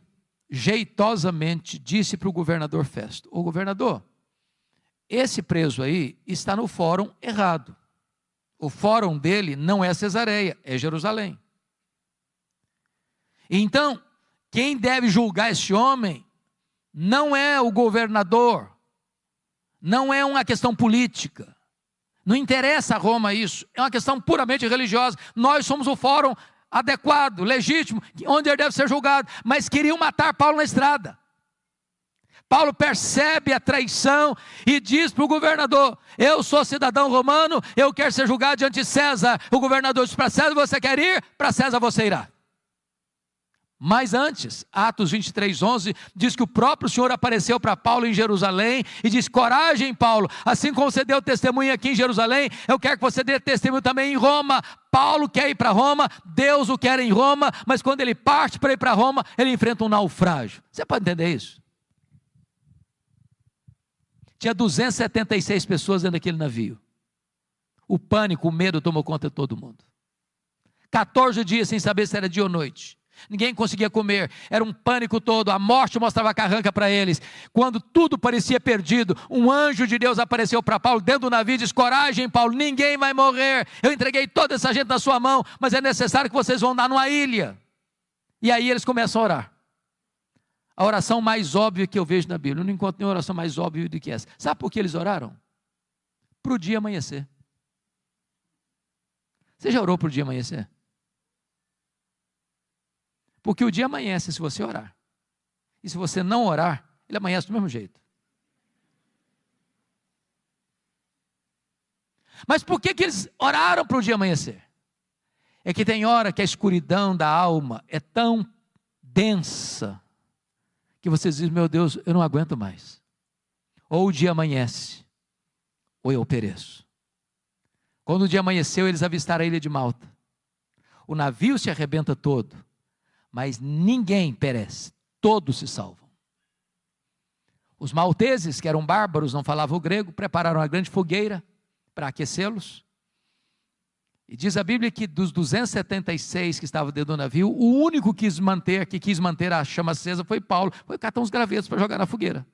Speaker 2: jeitosamente disse para o governador Festo: ô governador, esse preso aí está no fórum errado. O fórum dele não é Cesareia, é Jerusalém. Então, quem deve julgar esse homem não é o governador, não é uma questão política, não interessa a Roma isso, é uma questão puramente religiosa. Nós somos o fórum adequado, legítimo, onde ele deve ser julgado, mas queriam matar Paulo na estrada. Paulo percebe a traição e diz para o governador: eu sou cidadão romano, eu quero ser julgado diante de César. O governador diz: para César você quer ir? Para César você irá. Mas antes, Atos 23:11, diz que o próprio Senhor apareceu para Paulo em Jerusalém e disse: coragem, Paulo, assim como você deu testemunho aqui em Jerusalém, eu quero que você dê testemunho também em Roma. Paulo quer ir para Roma, Deus o quer em Roma, mas quando ele parte para ir para Roma, ele enfrenta um naufrágio. Você pode entender isso? Tinha 276 pessoas dentro daquele navio. O pânico, o medo tomou conta de todo mundo. 14 dias sem saber se era dia ou noite. Ninguém conseguia comer, era um pânico todo, a morte mostrava a carranca para eles. Quando tudo parecia perdido, um anjo de Deus apareceu para Paulo dentro do navio e disse: coragem, Paulo, ninguém vai morrer, eu entreguei toda essa gente na sua mão, mas é necessário que vocês vão dar numa ilha. E aí eles começam a orar. A oração mais óbvia que eu vejo na Bíblia, eu não encontro nenhuma oração mais óbvia do que essa. Sabe por que eles oraram? Para o dia amanhecer. Você já orou para o dia amanhecer? Porque o dia amanhece se você orar. E se você não orar, ele amanhece do mesmo jeito. Mas por que eles oraram para o dia amanhecer? É que tem hora que a escuridão da alma é tão densa, que você diz: meu Deus, eu não aguento mais. Ou o dia amanhece, ou eu pereço. Quando o dia amanheceu, eles avistaram a ilha de Malta. O navio se arrebenta todo, mas ninguém perece, todos se salvam. Os malteses, que eram bárbaros, não falavam o grego, prepararam uma grande fogueira para aquecê-los. E diz a Bíblia que dos 276 que estavam dentro do navio, o único que quis manter a chama acesa foi Paulo. Foi catar uns gravetos para jogar na fogueira.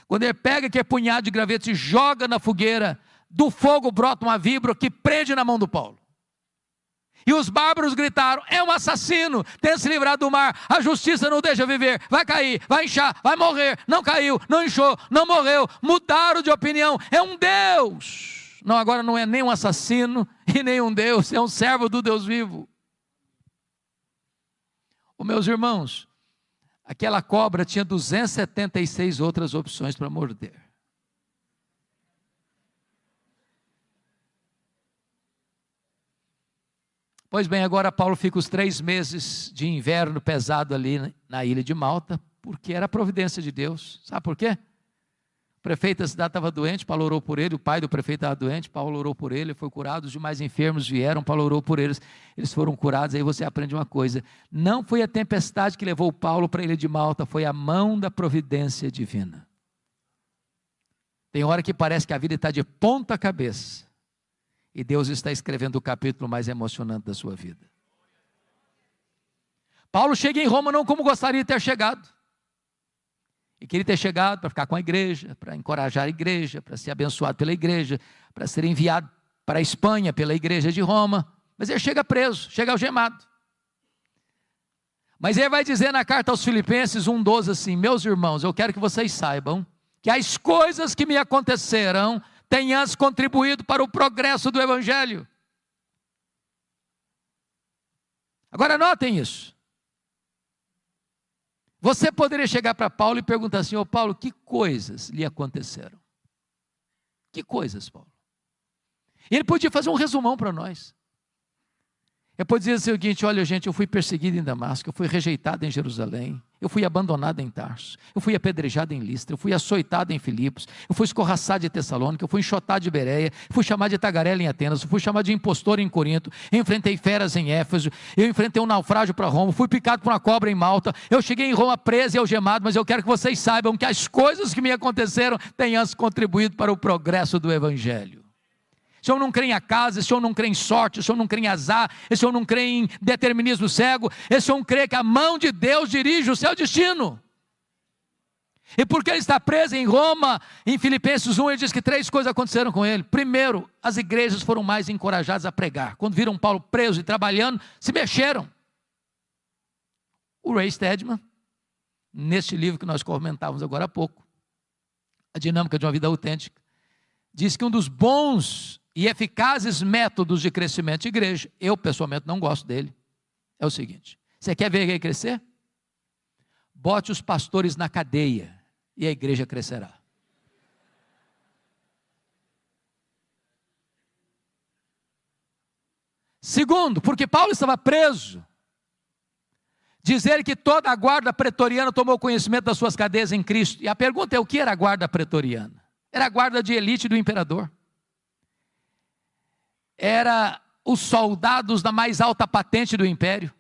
Speaker 2: Quando ele pega aquele punhado de gravetos e joga na fogueira, do fogo brota uma víbora que prende na mão do Paulo. E os bárbaros gritaram: é um assassino, tem se livrado do mar, a justiça não deixa viver, vai cair, vai inchar, vai morrer. Não caiu, não inchou, não morreu, mudaram de opinião, é um Deus. Não, agora não é nem um assassino e nem um Deus, é um servo do Deus vivo. Meus irmãos, aquela cobra tinha 276 outras opções para morder. Pois bem, agora Paulo fica os 3 meses de inverno pesado ali na ilha de Malta, porque era a providência de Deus. Sabe por quê? O prefeito da cidade estava doente, Paulo orou por ele, o pai do prefeito estava doente, Paulo orou por ele, foi curado, os demais enfermos vieram, Paulo orou por eles, eles foram curados. Aí você aprende uma coisa: não foi a tempestade que levou Paulo para a ilha de Malta, foi a mão da providência divina. Tem hora que parece que a vida está de ponta cabeça, e Deus está escrevendo o capítulo mais emocionante da sua vida. Paulo chega em Roma não como gostaria de ter chegado. E queria ter chegado para ficar com a igreja, para encorajar a igreja, para ser abençoado pela igreja, para ser enviado para a Espanha pela igreja de Roma. Mas ele chega preso, chega algemado. Mas ele vai dizer na carta aos Filipenses 1:12 assim: meus irmãos, eu quero que vocês saibam que as coisas que me aconteceram tenhas contribuído para o progresso do Evangelho. Agora notem isso. Você poderia chegar para Paulo e perguntar assim: ô Paulo, que coisas lhe aconteceram? Que coisas, Paulo? E ele podia fazer um resumão para nós. Ele podia dizer o seguinte: olha gente, eu fui perseguido em Damasco, eu fui rejeitado em Jerusalém, eu fui abandonado em Tarso, eu fui apedrejado em Listra, eu fui açoitado em Filipos, eu fui escorraçado de Tessalônica, eu fui enxotado de Bereia, fui chamado de tagarela em Atenas, eu fui chamado de impostor em Corinto, eu enfrentei feras em Éfeso, eu enfrentei um naufrágio para Roma, fui picado por uma cobra em Malta, eu cheguei em Roma preso e algemado, mas eu quero que vocês saibam que as coisas que me aconteceram tenham contribuído para o progresso do Evangelho. Se eu não creio em acaso, se eu não creio em sorte, se eu não creio em azar, se eu não creio em determinismo cego, se eu não creio que a mão de Deus dirige o seu destino. E porque ele está preso em Roma, em Filipenses 1, ele diz que 3 coisas aconteceram com ele. Primeiro, as igrejas foram mais encorajadas a pregar. Quando viram Paulo preso e trabalhando, se mexeram. O Ray Stedman, neste livro que nós comentávamos agora há pouco, A Dinâmica de uma Vida Autêntica, diz que um dos bons e eficazes métodos de crescimento de igreja, eu pessoalmente não gosto dele, é o seguinte: você quer ver a igreja crescer? Bote os pastores na cadeia e a igreja crescerá. Segundo, porque Paulo estava preso, diz ele que toda a guarda pretoriana tomou conhecimento das suas cadeias em Cristo. E a pergunta é: o que era a guarda pretoriana? Era a guarda de elite do imperador. Era os soldados da mais alta patente do império.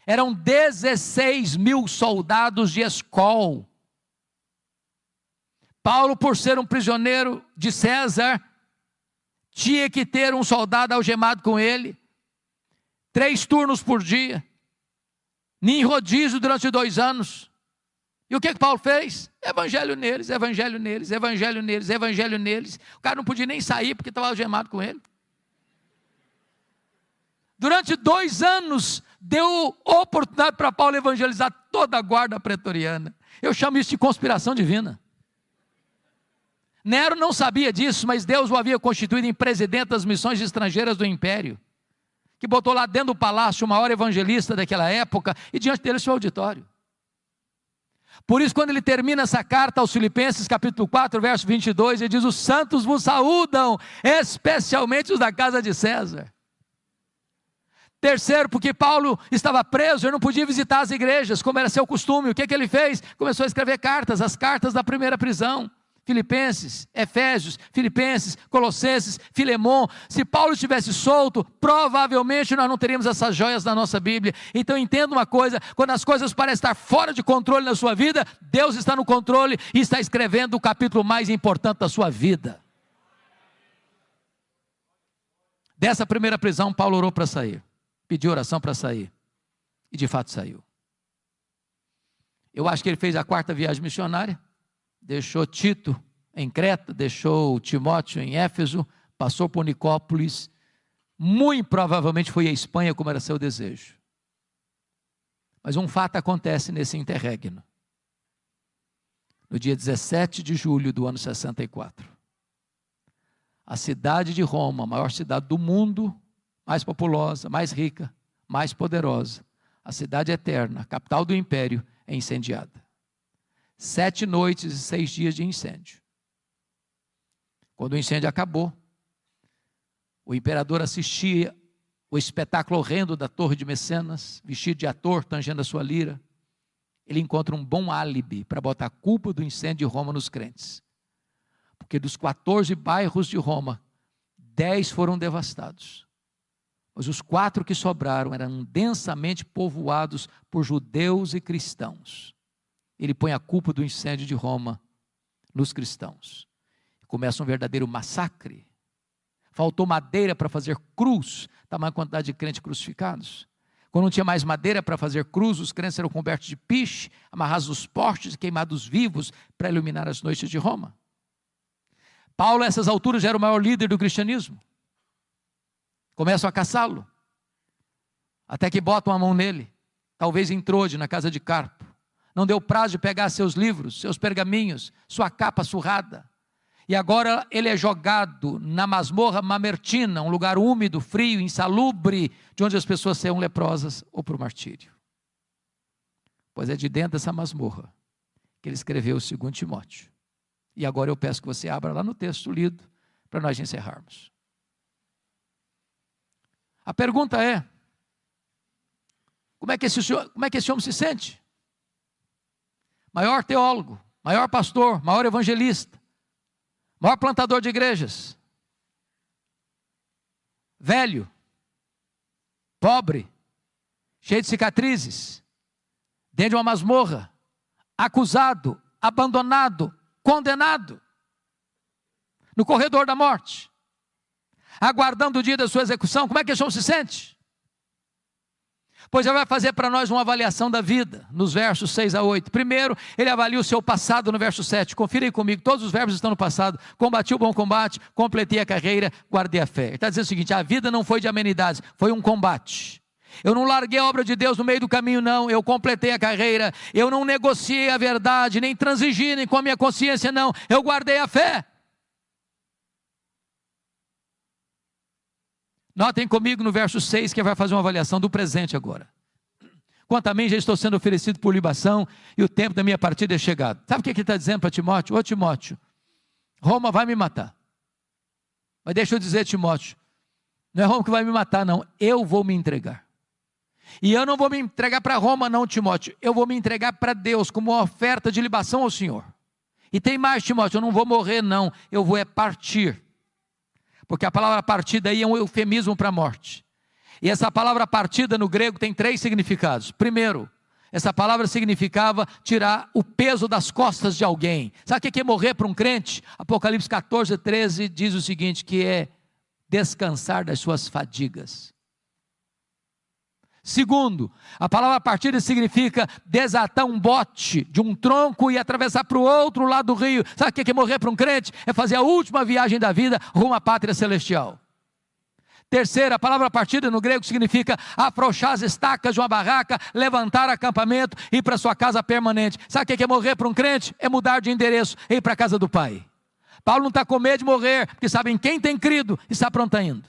Speaker 2: Eram 16 mil soldados de escol. Paulo, por ser um prisioneiro de César, tinha que ter um soldado algemado com ele, 3 turnos por dia, em rodízio durante 2 anos. E o que Paulo fez? Evangelho neles, evangelho neles, evangelho neles, evangelho neles. O cara não podia nem sair porque estava algemado com ele. Durante 2 anos, deu oportunidade para Paulo evangelizar toda a guarda pretoriana. Eu chamo isso de conspiração divina. Nero não sabia disso, mas Deus o havia constituído em presidente das missões estrangeiras do império, que botou lá dentro do palácio o maior evangelista daquela época, e diante dele seu auditório. Por isso, quando ele termina essa carta aos Filipenses, capítulo 4, verso 22, ele diz: os santos vos saúdam, especialmente os da casa de César. Terceiro, porque Paulo estava preso, ele não podia visitar as igrejas, como era seu costume. O que ele fez? Começou a escrever cartas, as cartas da primeira prisão. Filipenses, Efésios, Filipenses, Colossenses, Filemon. Se Paulo estivesse solto, provavelmente nós não teríamos essas joias na nossa Bíblia. Então entenda uma coisa: quando as coisas parecem estar fora de controle na sua vida, Deus está no controle e está escrevendo o capítulo mais importante da sua vida. Dessa primeira prisão, Paulo orou para sair, pediu oração para sair, e de fato saiu. Eu acho que ele fez a 4ª viagem missionária. Deixou Tito em Creta, deixou Timóteo em Éfeso, passou por Nicópolis, muito provavelmente foi à Espanha, como era seu desejo. Mas um fato acontece nesse interregno. No dia 17 de julho do ano 64, a cidade de Roma, a maior cidade do mundo, mais populosa, mais rica, mais poderosa, a cidade eterna, a capital do império, é incendiada. 7 noites e 6 dias de incêndio. Quando o incêndio acabou, o imperador assistia o espetáculo horrendo da torre de Mecenas, vestido de ator, tangendo a sua lira. Ele encontra um bom álibi para botar a culpa do incêndio de Roma nos crentes. Porque dos 14 bairros de Roma, 10 foram devastados. Mas os 4 que sobraram eram densamente povoados por judeus e cristãos. Ele põe a culpa do incêndio de Roma nos cristãos. Começa um verdadeiro massacre. Faltou madeira para fazer cruz, tamanha quantidade de crentes crucificados. Quando não tinha mais madeira para fazer cruz, os crentes eram cobertos de piche, amarrados nos postes e queimados vivos para iluminar as noites de Roma. Paulo, a essas alturas, já era o maior líder do cristianismo. Começam a caçá-lo, até que botam a mão nele, talvez em Trode, na casa de Carpo. não deu prazo de pegar seus livros, seus pergaminhos, sua capa surrada. E agora ele é jogado na masmorra mamertina, um lugar úmido, frio, insalubre, de onde as pessoas sejam leprosas ou para o martírio. Pois é de dentro dessa masmorra que ele escreveu o 2 Timóteo. E agora eu peço que você abra lá no texto lido, para nós encerrarmos. A pergunta é, como é que esse homem se sente? Maior teólogo, maior pastor, maior evangelista, maior plantador de igrejas, velho, pobre, cheio de cicatrizes, dentro de uma masmorra, acusado, abandonado, condenado, no corredor da morte, aguardando o dia da sua execução. Como é que esse homem se sente? Pois ele vai fazer para nós uma avaliação da vida, nos versos 6 a 8. Primeiro, ele avalia o seu passado no verso 7. Confira aí comigo, todos os verbos estão no passado. Combati o bom combate, completei a carreira, guardei a fé. Ele está dizendo o seguinte, a vida não foi de amenidades, foi um combate. Eu não larguei a obra de Deus no meio do caminho, não. Eu completei a carreira, eu não negociei a verdade, nem transigi, nem com a minha consciência, não. Eu guardei a fé. Notem comigo no verso 6, que vai fazer uma avaliação do presente agora. Quanto a mim, já estou sendo oferecido por libação, e o tempo da minha partida é chegado. Sabe o que ele está dizendo para Timóteo? Ô Timóteo, Roma vai me matar. Mas deixa eu dizer, Timóteo, não é Roma que vai me matar, não. Eu vou me entregar. E eu não vou me entregar para Roma, não, Timóteo. Eu vou me entregar para Deus, como uma oferta de libação ao Senhor. E tem mais, Timóteo, eu não vou morrer, não. Eu vou partir. Porque a palavra partida aí é um eufemismo para a morte. E essa palavra partida no grego tem 3 significados. Primeiro, essa palavra significava tirar o peso das costas de alguém. Sabe o que é morrer para um crente? Apocalipse 14, 13 diz o seguinte, que é descansar das suas fadigas. Segundo, a palavra partida significa desatar um bote de um tronco e atravessar para o outro lado do rio. Sabe o que é morrer para um crente? É fazer a última viagem da vida rumo à pátria celestial. Terceiro, a palavra partida no grego significa afrouxar as estacas de uma barraca, levantar acampamento e ir para sua casa permanente. Sabe o que é morrer para um crente? É mudar de endereço e ir para a casa do Pai. Paulo não está com medo de morrer, porque sabe em quem tem crido e está pronto indo.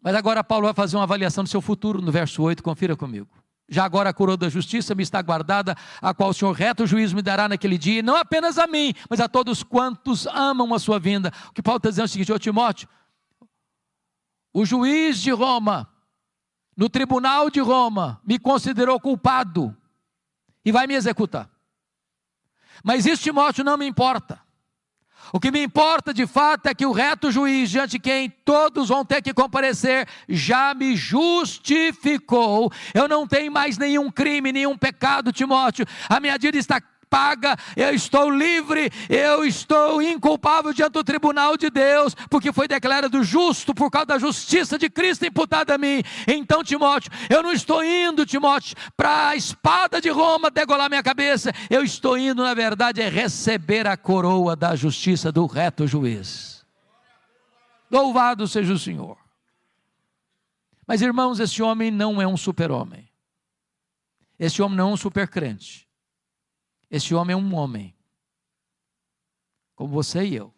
Speaker 2: Mas agora Paulo vai fazer uma avaliação do seu futuro no verso 8, confira comigo. Já agora a coroa da justiça me está guardada, a qual o Senhor reto juízo me dará naquele dia, e não apenas a mim, mas a todos quantos amam a sua vinda. O que Paulo está dizendo é o seguinte, ô Timóteo, o juiz de Roma, no tribunal de Roma, me considerou culpado, e vai me executar. Mas isso, Timóteo, não me importa. O que me importa de fato é que o reto juiz, diante de quem todos vão ter que comparecer, já me justificou. Eu não tenho mais nenhum crime, nenhum pecado, Timóteo. A minha dívida está paga, eu estou livre, eu estou inculpável diante do tribunal de Deus, porque foi declarado justo por causa da justiça de Cristo imputada a mim. Então, Timóteo, eu não estou indo, Timóteo, para a espada de Roma degolar minha cabeça. Eu estou indo, na verdade, é receber a coroa da justiça do reto juiz. Louvado seja o Senhor. Mas, irmãos, esse homem não é um super-homem. Esse homem não é um super-crente. Esse homem é um homem, como você e eu.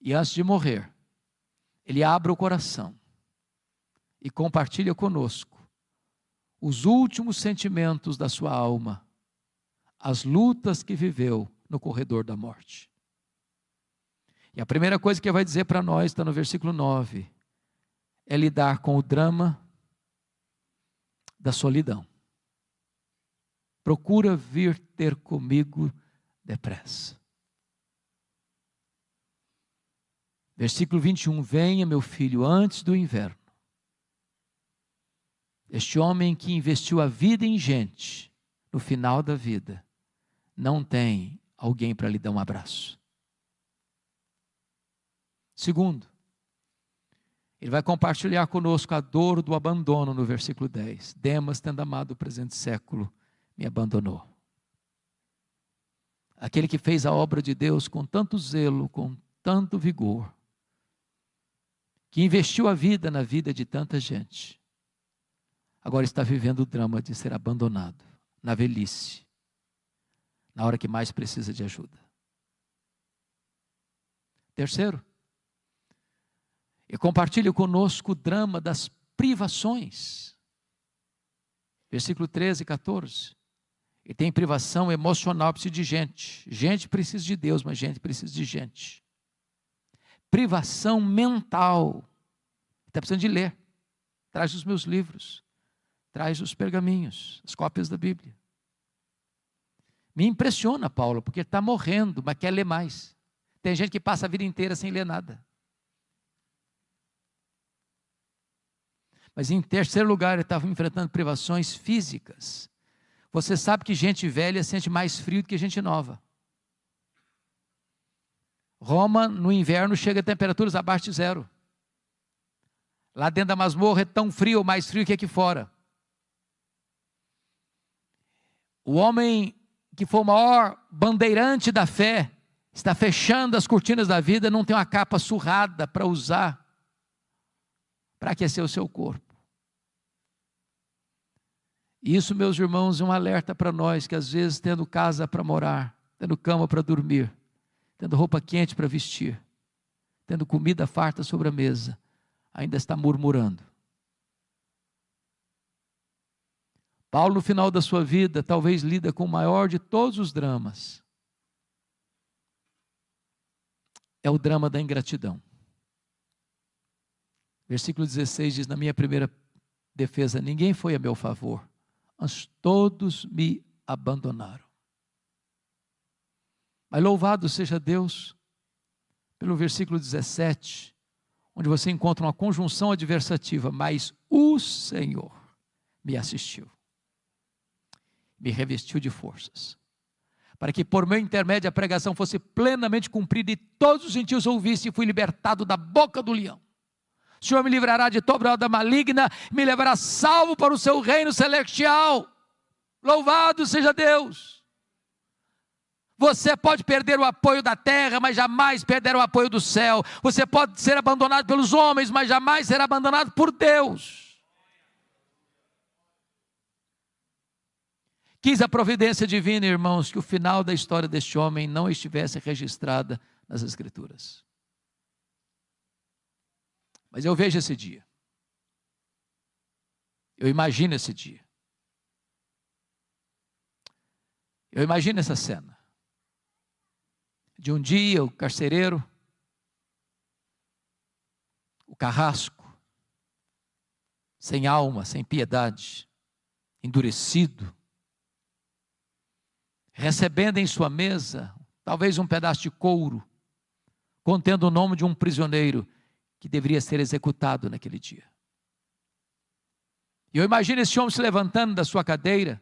Speaker 2: E antes de morrer, ele abre o coração e compartilha conosco os últimos sentimentos da sua alma, as lutas que viveu no corredor da morte. E a primeira coisa que ele vai dizer para nós, está no versículo 9, é lidar com o drama da solidão. Procura vir ter comigo depressa. Versículo 21, venha meu filho antes do inverno. Este homem que investiu a vida em gente, no final da vida, não tem alguém para lhe dar um abraço. Segundo, ele vai compartilhar conosco a dor do abandono no versículo 10. Demas, tendo amado o presente século, me abandonou. Aquele que fez a obra de Deus com tanto zelo, com tanto vigor, que investiu a vida na vida de tanta gente, agora está vivendo o drama de ser abandonado na velhice, na hora que mais precisa de ajuda. Terceiro, e compartilhe conosco o drama das privações. Versículo 13 e 14. E tem privação emocional, precisa de gente. Gente precisa de Deus, mas gente precisa de gente. Privação mental. Está precisando de ler. Traz os meus livros. Traz os pergaminhos, as cópias da Bíblia. Me impressiona, Paulo, porque ele está morrendo, mas quer ler mais. Tem gente que passa a vida inteira sem ler nada. Mas em terceiro lugar, ele estava enfrentando privações físicas. Você sabe que gente velha sente mais frio do que gente nova. Roma, no inverno, chega a temperaturas abaixo de zero. Lá dentro da masmorra é tão frio ou mais frio que aqui fora. O homem que foi o maior bandeirante da fé, está fechando as cortinas da vida, não tem uma capa surrada para usar, para aquecer o seu corpo. Isso, meus irmãos, é um alerta para nós, que às vezes tendo casa para morar, tendo cama para dormir, tendo roupa quente para vestir, tendo comida farta sobre a mesa, ainda está murmurando. Paulo, no final da sua vida, talvez lida com o maior de todos os dramas. É o drama da ingratidão. Versículo 16 diz: na minha primeira defesa, ninguém foi a meu favor, mas todos me abandonaram. Mas louvado seja Deus pelo versículo 17, onde você encontra uma conjunção adversativa: mas o Senhor me assistiu, me revestiu de forças, para que por meu intermédio a pregação fosse plenamente cumprida e todos os gentios ouvissem, e fui libertado da boca do leão. O Senhor me livrará de toda obra maligna, me levará salvo para o seu reino celestial. Louvado seja Deus. Você pode perder o apoio da terra, mas jamais perderá o apoio do céu. Você pode ser abandonado pelos homens, mas jamais será abandonado por Deus. Quis a providência divina, irmãos, que o final da história deste homem não estivesse registrada nas Escrituras. Mas eu vejo esse dia. Eu imagino esse dia. Eu imagino essa cena. De um dia o carcereiro, o carrasco, sem alma, sem piedade, endurecido, recebendo em sua mesa, talvez um pedaço de couro, contendo o nome de um prisioneiro que deveria ser executado naquele dia. E eu imagino esse homem se levantando da sua cadeira,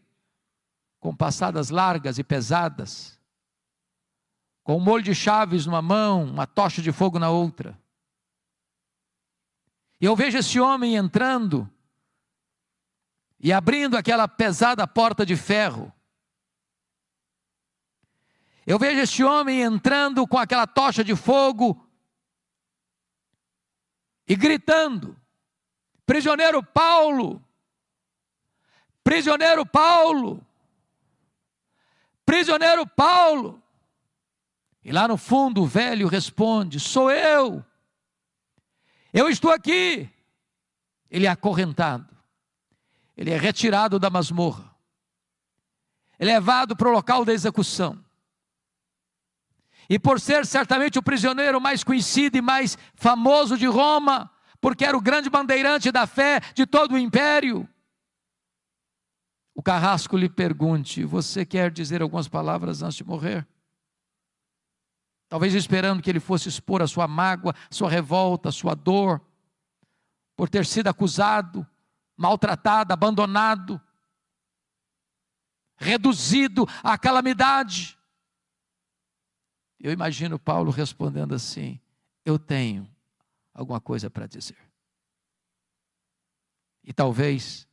Speaker 2: com passadas largas e pesadas, com um molho de chaves numa mão, uma tocha de fogo na outra. E eu vejo esse homem entrando e abrindo aquela pesada porta de ferro. Eu vejo esse homem entrando com aquela tocha de fogo e gritando: prisioneiro Paulo, prisioneiro Paulo, prisioneiro Paulo. E lá no fundo o velho responde: sou eu estou aqui. Ele é acorrentado, ele é retirado da masmorra, é levado para o local da execução. E por ser certamente o prisioneiro mais conhecido e mais famoso de Roma, porque era o grande bandeirante da fé de todo o império, o carrasco lhe pergunte: você quer dizer algumas palavras antes de morrer? Talvez esperando que ele fosse expor a sua mágoa, sua revolta, sua dor, por ter sido acusado, maltratado, abandonado, reduzido à calamidade. Eu imagino Paulo respondendo assim: eu tenho alguma coisa para dizer. E talvez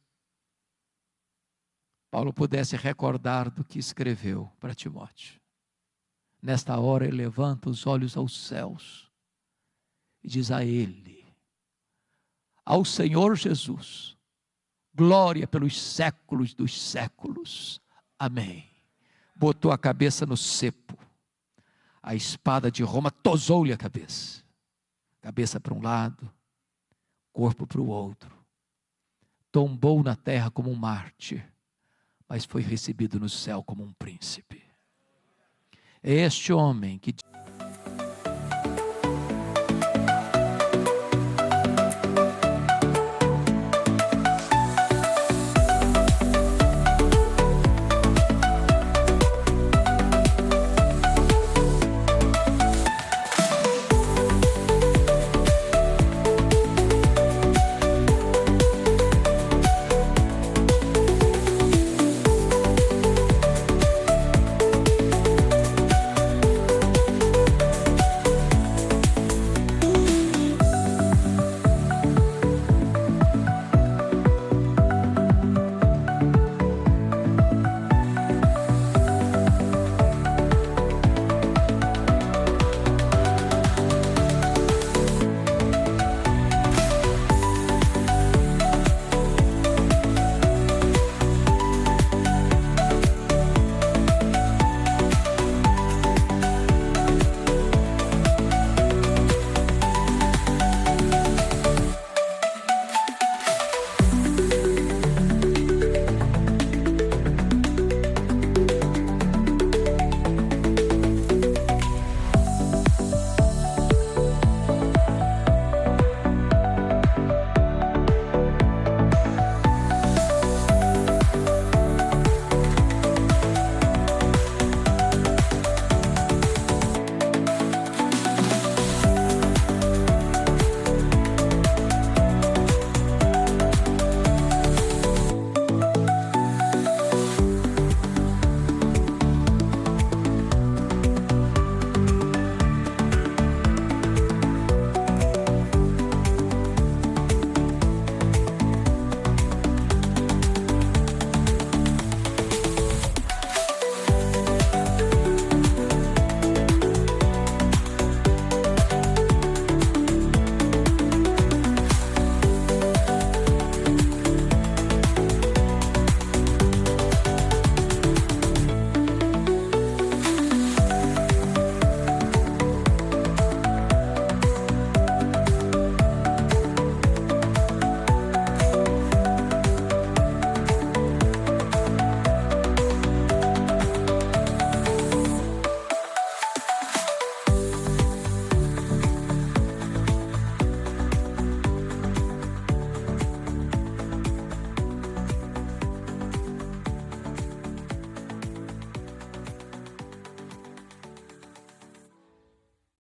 Speaker 2: Paulo pudesse recordar do que escreveu para Timóteo. Nesta hora ele levanta os olhos aos céus e diz a ele, ao Senhor Jesus: glória pelos séculos dos séculos. Amém. Botou a cabeça no cepo, a espada de Roma tosou-lhe a cabeça para um lado, corpo para o outro, tombou na terra como um mártir, mas foi recebido no céu como um príncipe. É este homem que